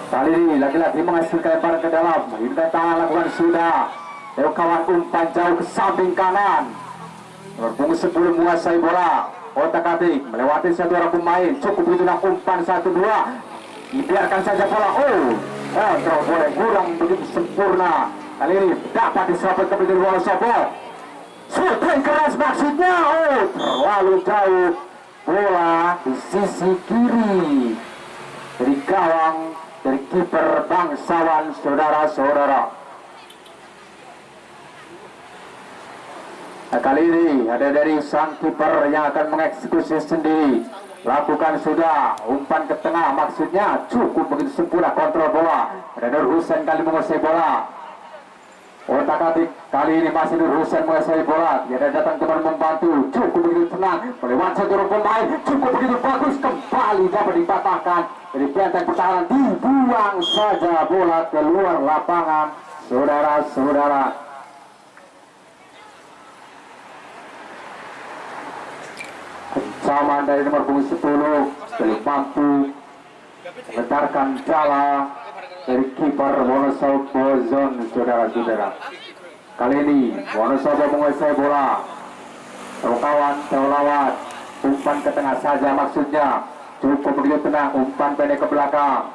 Kali ini lagi-lagi menghasilkan lemparan ke dalam, menghindari tangan, lakukan sudah. Kawan umpan jauh ke samping kanan. Nomor 10 menguasai bola, otak-atik melewati satu orang pemain, cukup begitu umpan 1-2. Dibiarkan saja bola. Kontrol bola kurang begitu sempurna. Kali ini dapat diserobot kembali dari Wonosobo. Shooting keras maksudnya. Terlalu jauh. Bola di sisi kiri dari gawang dari kiper bangsawan, saudara-saudara. Nah, kali ini ada dari sang kiper yang akan mengeksekusi sendiri. Lakukan sudah, umpan ke tengah maksudnya cukup begitu sempurna, kontrol bola. Ada Nur Husain kali menguasai bola. Otak-atik kali ini masih Nur Husain menguasai bola. Dia ada datang teman membantu, cukup begitu tenang. Melewati satu orang pemain, cukup begitu bagus. Kembali dapat dipatahkan dari benteng pertahanan. Dibuang saja bola keluar lapangan, saudara-saudara. Ancaman dari nomor punggung 10 belum mampu mengedarkan jala dari kiper Wonosobo Zone, saudara-saudara. Kali ini Wonosobo menguasai bola. Kawan lawan, umpan ke tengah saja maksudnya cukup begitu tenang, umpan pendek ke belakang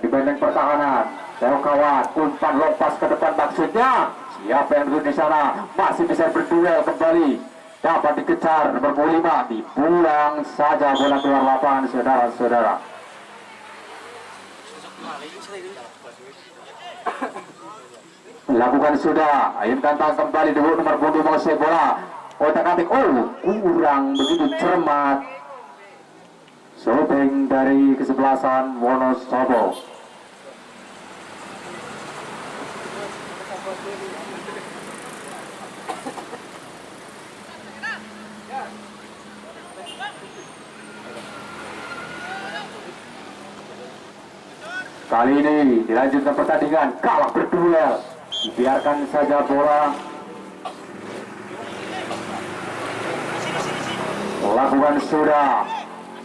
di benteng pertahanan. Kawan umpan lompas ke depan maksudnya siapa yang duduk di sana masih bisa berduel kembali. Dapat dikejar nomor 5, dibuang saja bola keluar lapangan, saudara-saudara. Lakukan sudah, ayunkan tangan kembali di nomor 2 menguasai bola. Otak-atik, kurang begitu cermat. Shooting dari kesebelasan Wonosobo. Kali ini dilanjutkan pertandingan, kalah berduel. Biarkan saja bola. Lakukan sudah.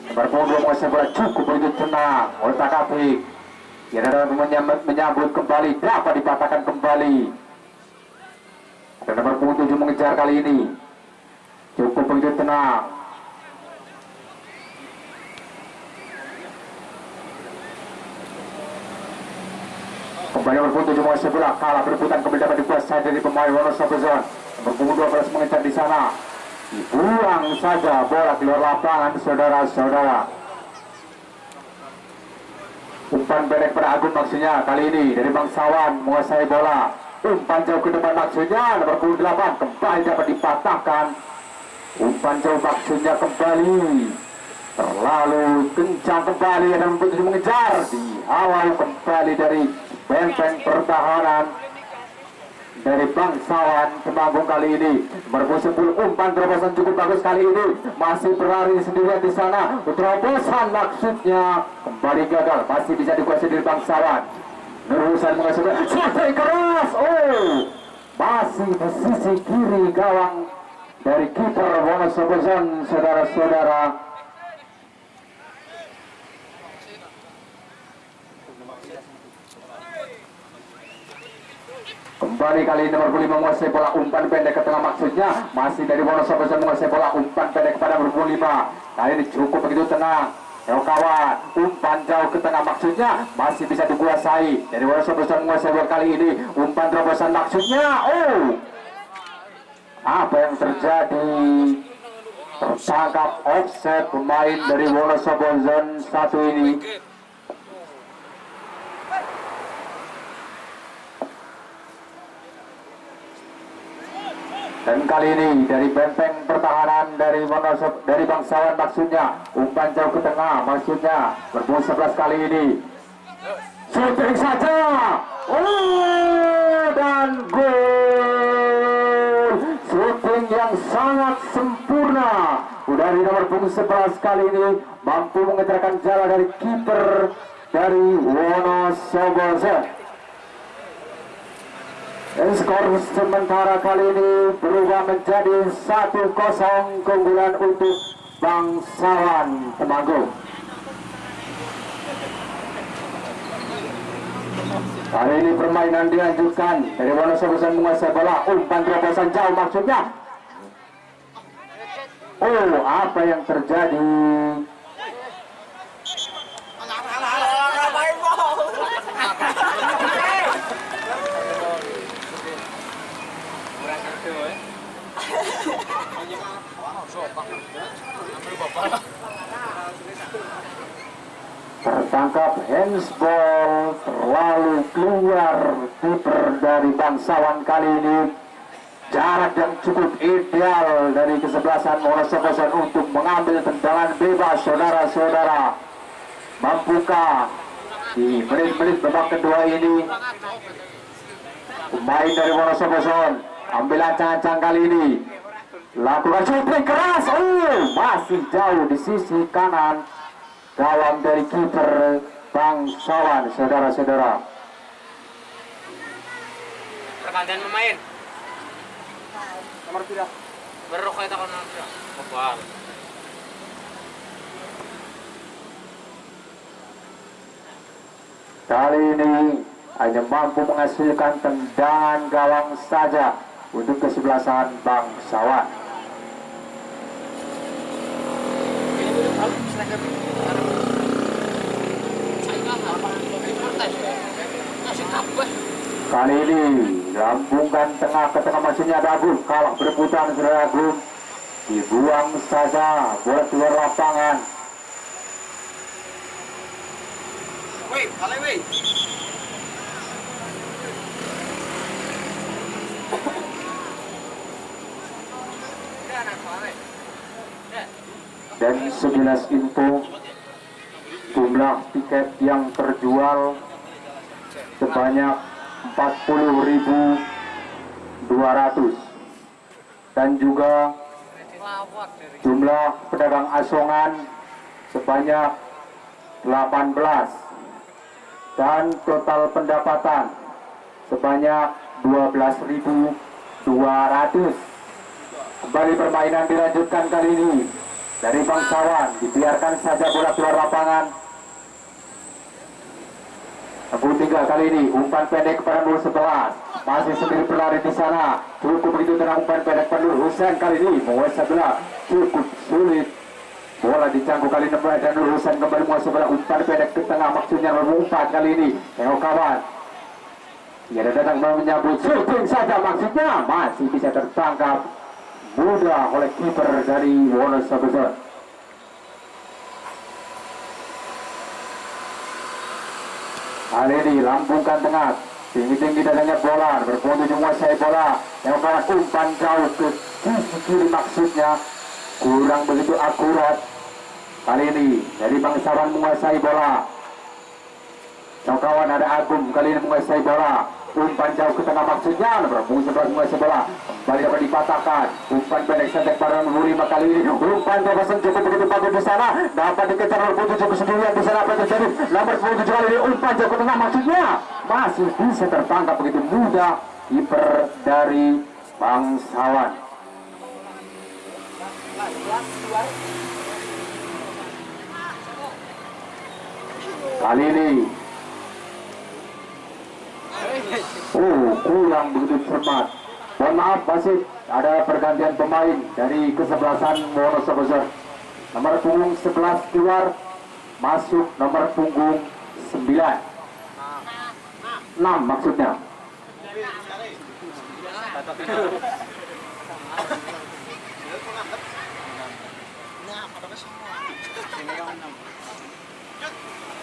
Nomor 2 menguasai bola, cukup begitu tenang. Otak-atik. Dia dapat menyambut kembali, dapat dipatahkan kembali. Dan nomor 7 mengejar kali ini. Cukup begitu tenang. Kembali nomor 7 menguasai bola, kalah berebutan kembali dapat dikuasai dari pemain Wonosobo Zone. Nomor 12 mengejar di sana. Dibuang saja bola keluar lapangan, saudara-saudara. Umpan pendek pada Agung maksudnya kali ini dari bangsawan menguasai bola. Umpan jauh ke depan maksudnya nomor 8 kembali dapat dipatahkan. Umpan jauh maksudnya kembali terlalu kencang kembali dan nomor 7 mengejar, dihalau kembali dari benteng pertahanan dari bangsawan Temanggung kali ini. Nomor 10 umpan terobosan cukup bagus kali ini, masih berlari sendirian di sana. Terobosan maksudnya kembali gagal, masih bisa dikuasai dari bangsawan. Nur Husain menguasai, sampai keras. masih di sisi kiri gawang dari kiper Wonosobo Zone, saudara-saudara. Kembali kali ini nomor 5 menguasai bola, umpan pendek ke tengah, maksudnya masih dari Wonosobo Zone menguasai bola, umpan pendek kepada nomor 5. Kali ini cukup begitu tenang. Kawan, umpan jauh ke tengah, maksudnya masih bisa dikuasai dari Wonosobo Zone menguasai bola kali ini. Umpan terobosan, maksudnya apa yang terjadi? Tersangkap offset pemain dari Wonosobo Zone 1 ini. Dan kali ini dari benteng pertahanan dari Wonosobo, dari Bangsawan, maksudnya umpan jauh ke tengah, maksudnya berbunyi 11 kali ini. Shooting saja, dan gol. Shooting yang sangat sempurna dari nomor punggung 11 kali ini, mampu mengejarkan jalan dari kiper dari Wonosobo Zone. Dan skor sementara kali ini berubah menjadi 1-0 keunggulan untuk Bangsawan Temanggung. Kali ini permainan dilanjutkan dari Wonosobo Zone menguasai bola, umpan terobosan jauh, maksudnya apa yang terjadi? Tertangkap handsball, terlalu keluar kiper dari Bangsawan kali ini. Jarak yang cukup ideal dari kesebelasan Wonosobo Zone untuk mengambil tendangan bebas, saudara-saudara. Mampukah di menit-menit babak kedua ini pemain dari Wonosobo Zone ambil ancang-ancang kali ini, lakukan shooting keras, masih jauh di sisi kanan gawang dari kiper Bangsawan, saudara-saudara. Pergantian pemain. Nomor pira? Berrokok itu kan nomor. Wah. Kali ini hanya mampu menghasilkan tendangan gawang saja untuk kesebelasan Bangsawan. Kali ini lambungkan tengah ke tengah, maksudnya ada Agung, kalah berebutan, saudara Agung. Dibuang saja bola keluar lapangan. Dan 11 info jumlah tiket yang terjual sebanyak 40.200, dan juga jumlah pedagang asongan sebanyak 18, dan total pendapatan sebanyak 12.200. Kembali permainan dilanjutkan kali ini dari Bangsawan, dibiarkan saja bola keluar lapangan. Abu 3 kali ini umpan pendek kepada nomor 11, masih sendiri berlari di sana, cukup begitu tenang umpan pendek pada Nur Husain kali ini menguasai bola, cukup sulit. Bola dicangkuk kali ini dan Nur Husain kembali menguasai bola, umpan pendek ke tengah, maksudnya nomor 4 kali ini. Tengok kawan, ia datang menyambut, shooting saja, maksudnya masih bisa tertangkap mudah oleh kiper dari Wonosobo Zone. Kali ini lambungkan tengah, tinggi-tinggi dadanya bola, berpotensi menguasai bola, yang mana umpan jauh ke sisi kiri, maksudnya kurang begitu akurat. Kali ini dari Bangsawan menguasai bola, kawan ada Agung kali ini menguasai bola, umpan jauh ke tengah, maksudnya berfungsi menguasai bola, kembali dapat dipatahkan, umpan pendek santai pada nomor 5 kali ini, umpan terobosan cukup begitu bagus di sana, dapat dikejar nomor 7 sendirian di sana, apa yang terjadi? Nomor 7 kali ini umpan jauh ke tengah, maksudnya masih bisa tertangkap begitu mudah kiper dari Bangsawan. Kali ini kurang begitu cermat. Mohon maaf, masih ada pergantian pemain dari kesebelasan Wonosobo. Nomor punggung 11 keluar, masuk nomor punggung 9. 6 maksudnya.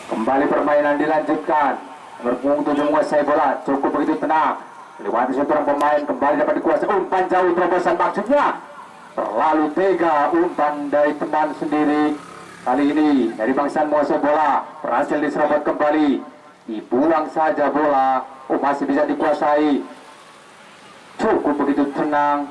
Kembali permainan dilanjutkan. Nomor punggung 7 menguasai bola, cukup begitu tenang. Lewati seorang pemain, kembali dapat dikuasai. Umpan jauh, terobosan maksudnya. Terlalu tega umpan dari teman sendiri. Kali ini dari Bangsawan menguasai bola, berhasil diserobot kembali. Dibuang saja bola. Masih bisa dikuasai. Cukup begitu tenang.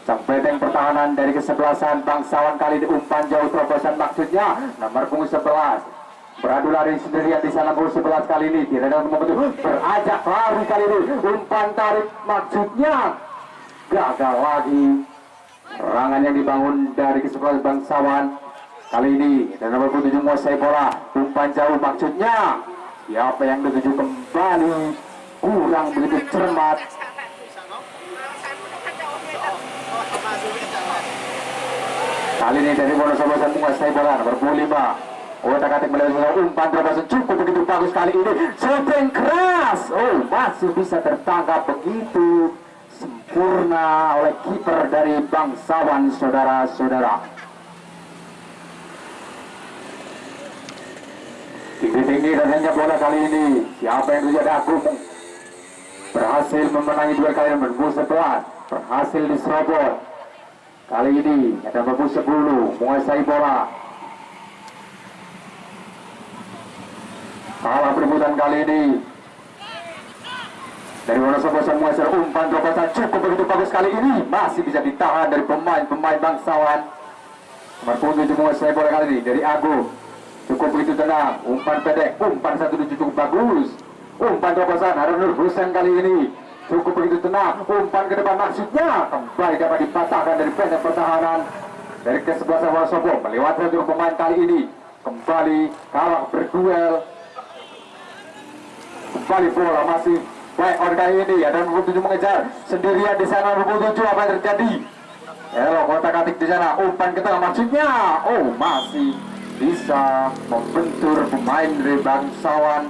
Sang benteng pertahanan dari kesebelasan Bangsawan kali ini umpan jauh, terobosan maksudnya. Nomor punggung 11 beradu lari sendirian di sana. Punggung 11 kali ini tidak ada membentuk, beranjak lari kali ini. Umpan tarik maksudnya gagal lagi. Serangan yang dibangun dari kesebelasan Bangsawan kali ini dan nomor 7 menguasai bola. Umpan jauh maksudnya. Siapa yang dituju kembali kurang begitu cermat. Kali ini dari Wonosobo menguasai bola. Nomor 5 otak-atik melewati umpan terobosan cukup begitu bagus kali ini. Shooting keras. Masih bisa tertangkap begitu sempurna oleh kiper dari Bangsawan, saudara-saudara. Tinggi-tinggi dan hanya bola kali ini. Siapa yang menjadi Agung berhasil memenangi duel kali ini. Nomor 11 berhasil diserobot. Kali ini ada nomor 10 menguasai bola. Kalah perebutan kali ini dari Wonosobo menguasai umpan terobosan cukup begitu bagus kali ini. Masih bisa ditahan dari pemain Bangsawan. Nomor 7 menguasai bola kali ini dari Agung. Cukup begitu tenang, umpan pendek, umpan 1-7 cukup bagus. Umpan terobosan ada Nur Husain kali ini. Cukup begitu tenang, umpan ke depan maksudnya kembali dapat dipatahkan dari benteng pertahanan dari kesebelasan Wonosobo. Melewati satu pemain kali ini kembali kalah berduel. Kembali bola masih baik on kali ini. Ada nomor 7 mengejar sendirian di sana. Nomor 7 apa yang terjadi? Kotak-atik di sana, umpan ke tengah maksudnya. Masih bisa membentur pemain dari Bangsawan.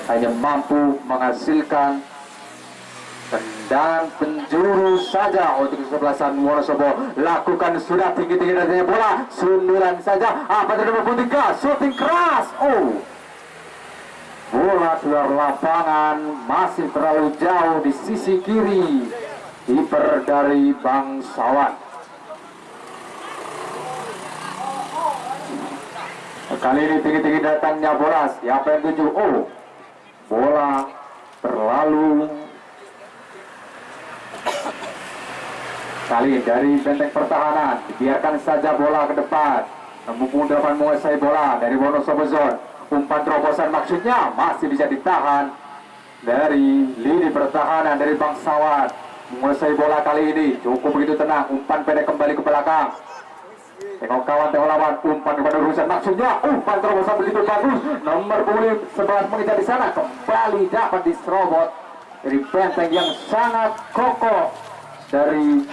Hanya mampu menghasilkan tendangan penjuru saja untuk kesebelasan Wonosobo. Lakukan sudah tinggi-tinggi dari bola, sundulan saja. Apa dari nomor 3? Shooting keras. Bola keluar lapangan, masih terlalu jauh di sisi kiri. Kiper dari Bangsawan. Kali ini tinggi-tinggi datangnya bola. Siapa yang tuju? Bola terlalu kali dari benteng pertahanan. Biarkan saja bola ke depan. Nomor 8 menguasai bola dari Wonosobo. Umpan terobosan maksudnya masih bisa ditahan dari lini pertahanan dari Bangsawan. Menguasai bola kali ini cukup begitu tenang. Umpan pendek kembali ke belakang. Tengok kawan, tengok lawan, umpan kepada urusan maksudnya umpan terobosan begitu bagus. Nomor 11 mengejar di sana, kembali dapat diserobot dari benteng yang sangat kokoh dari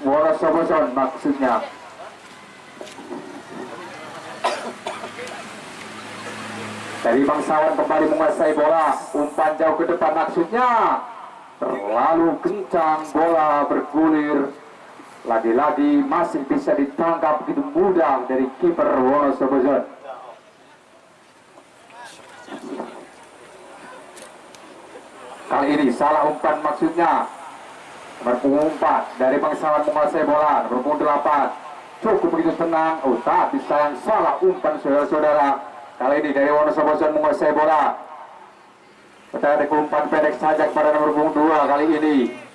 Wonosobo maksudnya. Dari Bangsawan kembali menguasai bola, umpan jauh ke depan maksudnya. Terlalu kencang bola bergulir. Lagi-lagi masih bisa ditangkap begitu mudah dari kiper Wonosobo. Kali ini salah umpan maksudnya. Nomor punggung 4 dari Bangsawan menguasai bola. Nomor punggung 8 cukup begitu tenang. Tapi sayang salah umpan, saudara-saudara. Kali ini dari Wonosobo menguasai bola. Kita ada umpan pendek saja kepada nomor punggung 2 kali ini.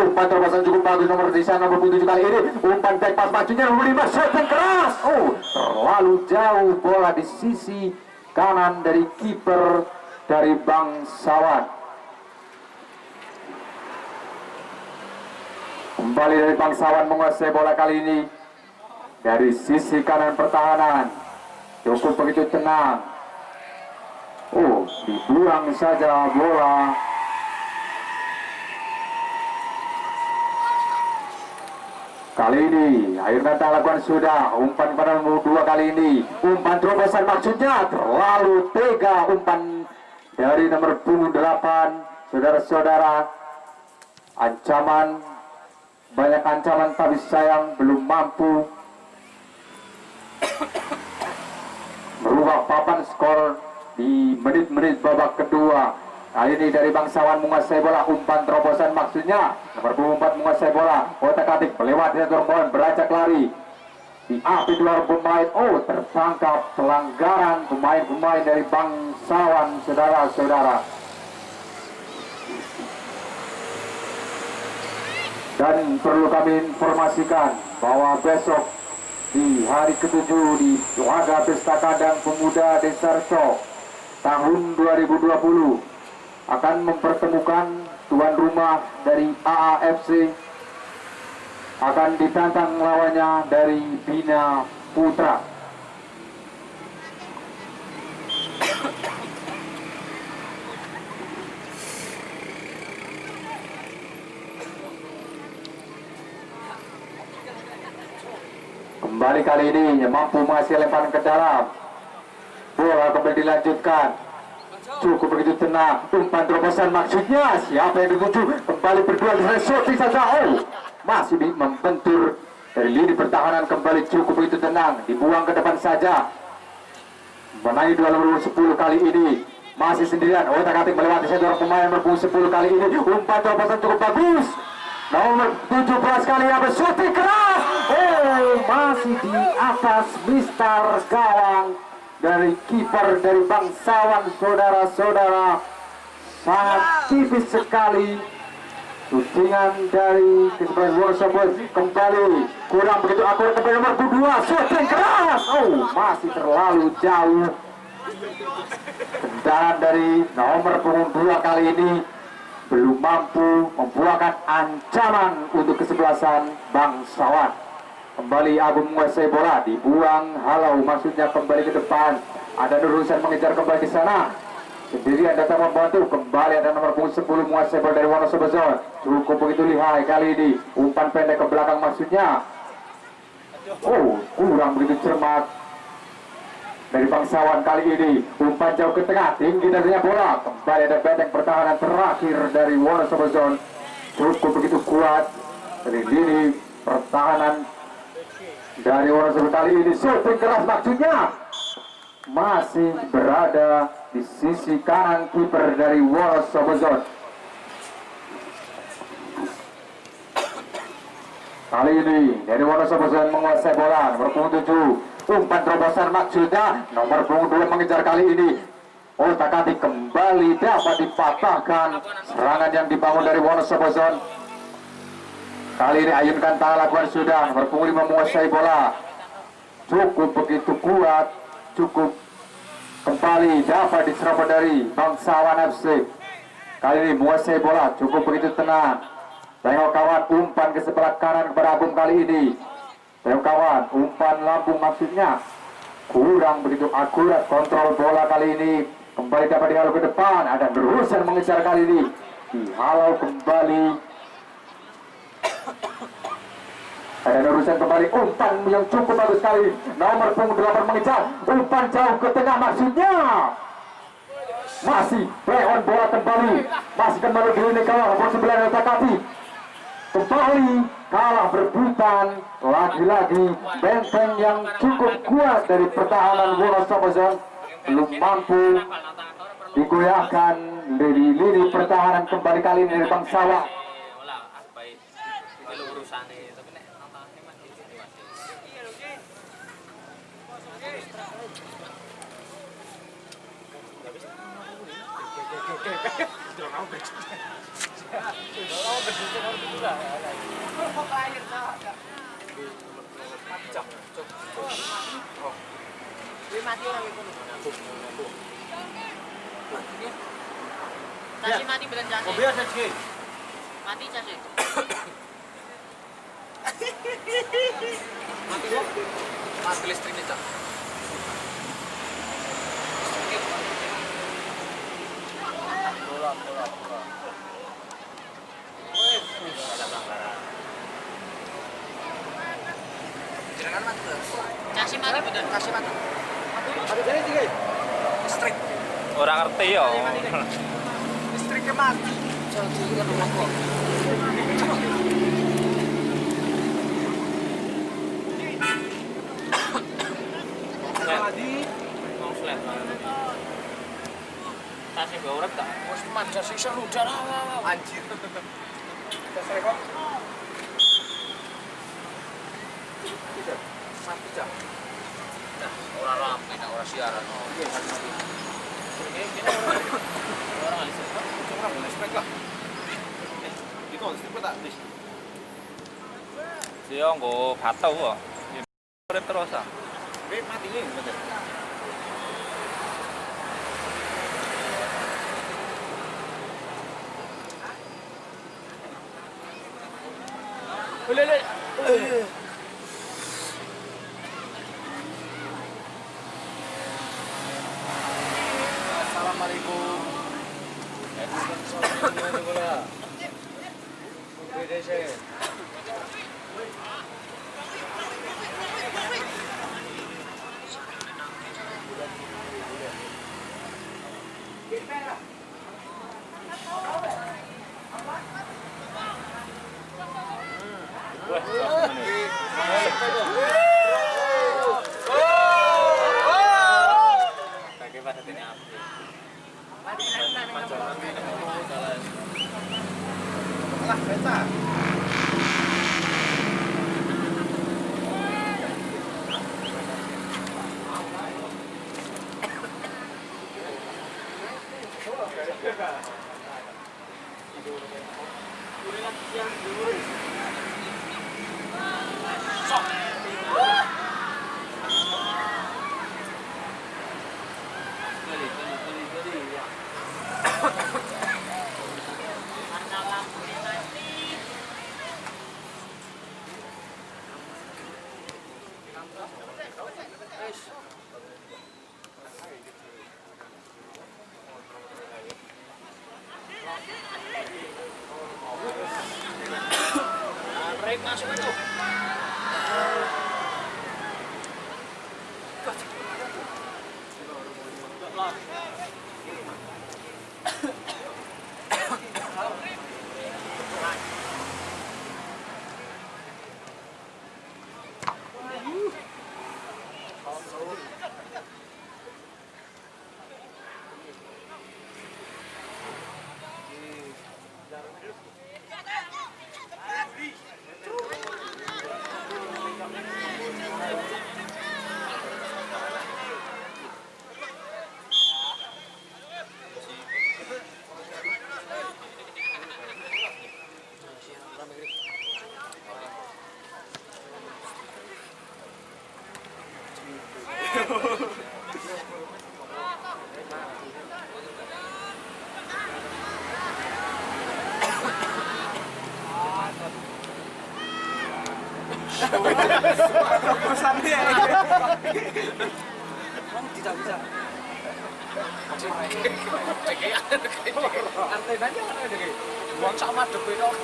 umpan terobosan cukup bagus nomor di sana nomor 7 kali ini. Umpan back pass majunya nomor 5, shooting keras. Terlalu jauh bola di sisi kanan dari kiper dari Bangsawan. Kembali dari Bangsawan menguasai bola kali ini dari sisi kanan pertahanan. Cukup begitu tenang. Dibuang saja bola. Kali ini akhirnya tak lakukan sudah umpan pada nomor 2 kali ini. Umpan terobosan maksudnya terlalu tega umpan dari nomor punggung 8. Saudara-saudara, ancaman, banyak ancaman tapi sayang belum mampu merubah papan skor di menit-menit babak kedua. Kali ini dari Bangsawan menguasai bola, umpan terobosan maksudnya nomor 4 menguasai bola, otak-atik melewati satu poin, beranjak lari di api luar pemain. Tertangkap pelanggaran pemain-pemain dari Bangsawan, saudara-saudara. Dan perlu kami informasikan bahwa besok di hari ke-7 di Laga Pesta Kandang Pemuda Desa Reco tahun 2020 akan mempertemukan tuan rumah dari AAFC akan ditantang lawannya dari Bina Putra. Kembali kali ini yang mampu menghasilkan lemparan ke dalam. Bola kembali dilanjutkan. Cukup begitu tenang. Umpan terobosan maksudnya siapa yang dituju? Kembali berdua dengan shooting saja. Masih membentur dari lini pertahanan. Kembali cukup begitu tenang. Dibuang ke depan saja. Menangi dua nomor 10 kali ini. Masih sendirian. Otak-atik melewati satu orang pemain nomor 10 kali ini. Umpan terobosan cukup bagus. Nomor 17 kali apa shooting keras. Masih di atas Mister gawang dari kiper dari Bangsawan, saudara-saudara. Sangat tipis sekali shootingan dari kiper Wonosobo. Kembali kurang begitu akurat kepada nomor 2, shooting keras. Masih terlalu jauh. Tendangan dari nomor 2 kali ini belum mampu membuahkan ancaman untuk kesebelasan Bangsawan. Kembali Agung menguasai bola, dibuang halau, maksudnya kembali ke depan. Ada Nurusan mengejar kembali ke sana. Sendirian datang membantu, kembali ada nomor 10 menguasai bola dari Wonosobo. Cukup begitu lihai kali ini. Umpan pendek ke belakang maksudnya. Kurang begitu cermat dari Bangsawan kali ini. Umpan jauh ke tengah, tinggi darinya bola. Kembali ada benteng pertahanan terakhir dari Wonosobo. Cukup begitu kuat dari lini pertahanan dari Wonosobo kali ini. Shooting keras maksudnya masih berada di sisi kanan kiper dari Wonosobo. Kali ini dari Wonosobo menguasai bola nomor 7. Umpan terobosan maksudnya nomor 2 mengejar kali ini. Otak-atik kembali dapat dipatahkan serangan yang dibangun dari Wonosobo. Kali ini ayunkan tangan lakukan sudah. Nomor 5 menguasai bola. Cukup begitu kuat. Cukup kembali dapat diserap dari Bangsawan FC. Kali ini menguasai bola. Cukup begitu tenang. Tengok kawan, umpan ke sebelah kanan kepada Agung kali ini. Tengok kawan, umpan lambung maksudnya kurang begitu akurat. Kontrol bola kali ini kembali dapat dihalau ke depan. Ada Nurusan mengejar kali ini. Dihalau kembali. Ada Nurusan kembali, umpan yang cukup bagus sekali. Nomor 8 mengejar, umpan jauh ke tengah maksudnya. Masih play on bola kembali. Masih kembali di ini kalah nomor 9 otak-atik. Kembali kalah berebutan. Lagi-lagi benteng yang cukup kuat dari pertahanan Wonosobo belum mampu digoyahkan dari lini pertahanan kembali kali ini dari Bangsawan. Oh, gedungnya harus juga. Kok air cak. Cak. Oh. Ini mati orang itu. Casi mati bener casi. Oh, biasa sih. Mati casi. Mati kok. Mati listriknya cak. Bola. Jangan mati terus. Casi mati bener. Casi mati. Mati jadi tiga. Listrik. Orang ngerti ya. Listriknya mati. Jadi kan rumah kok. Mati. Mau slap. Tasnya bawa urap tak? Bos manja sih seru darah. Anjir. Kita rekod. Mati jam. Nah, orang ramai, nah orang siaran. Oh iya, mati. Ini Orang alisnya. orang boleh spek lah. Itu listrik tak dis. Dia nggo batau kok. Urip terus ah. Mati nih bener. Lele. Assalamualaikum. Pakai pada ini apa? Lah, beca. Break masuk itu. Pesannya tidak bisa. Antenanya mana ada kayak buang sama depan dong.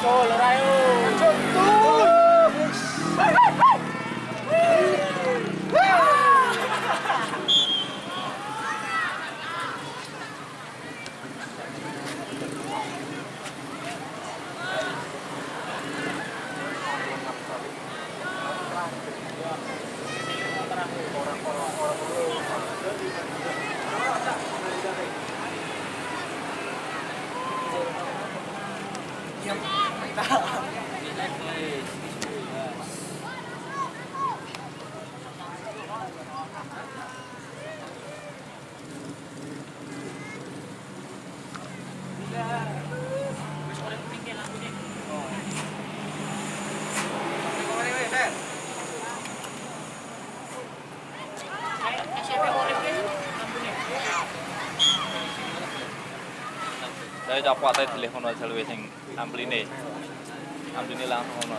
Ora. Saya copot ae telepon aja luwih sing ampline. Ampline langsung ono.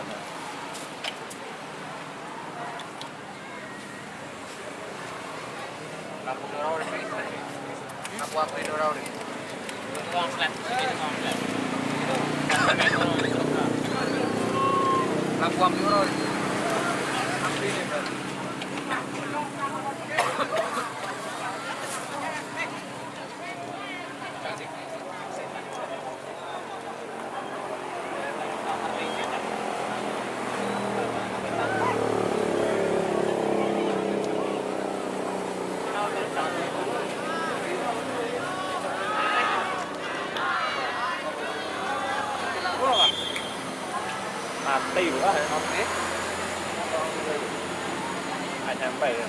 Aku ini ora ora. Konslet, ini konslet. Aku ambil ora. Ambil ini berarti. Mati lah ya. Oke. Nggak sampai ya.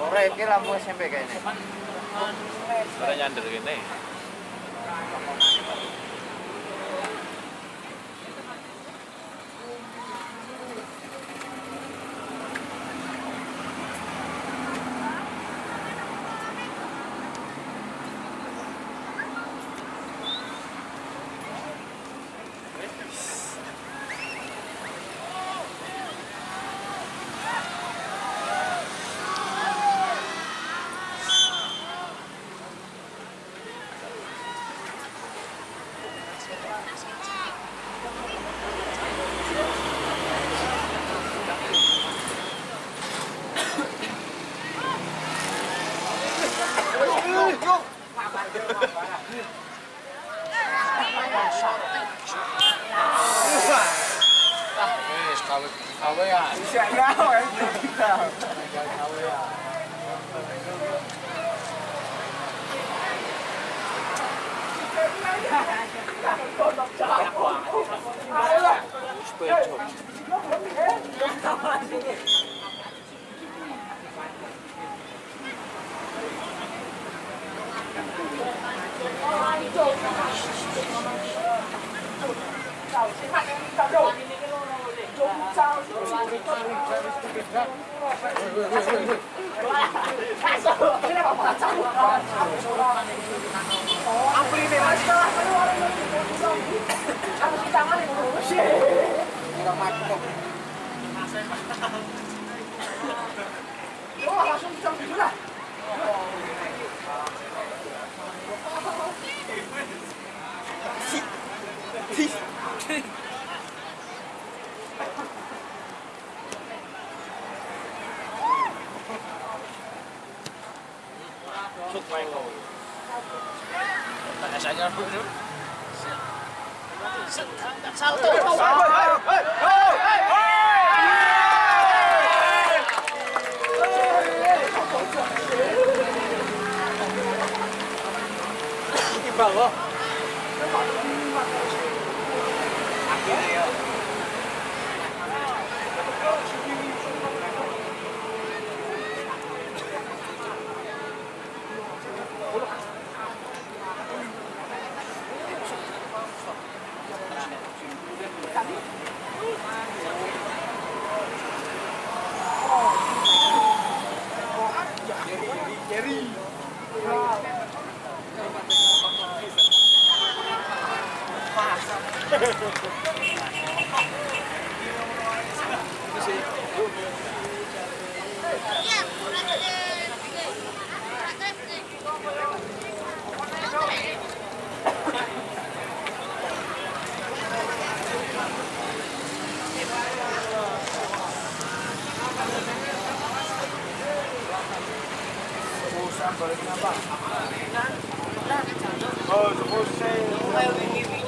Ora iki lampu SMP kayaknya. Ora nyander kene. Kawe ya. Bisa gawe. Kawe ya. Salto. Oh, suppose say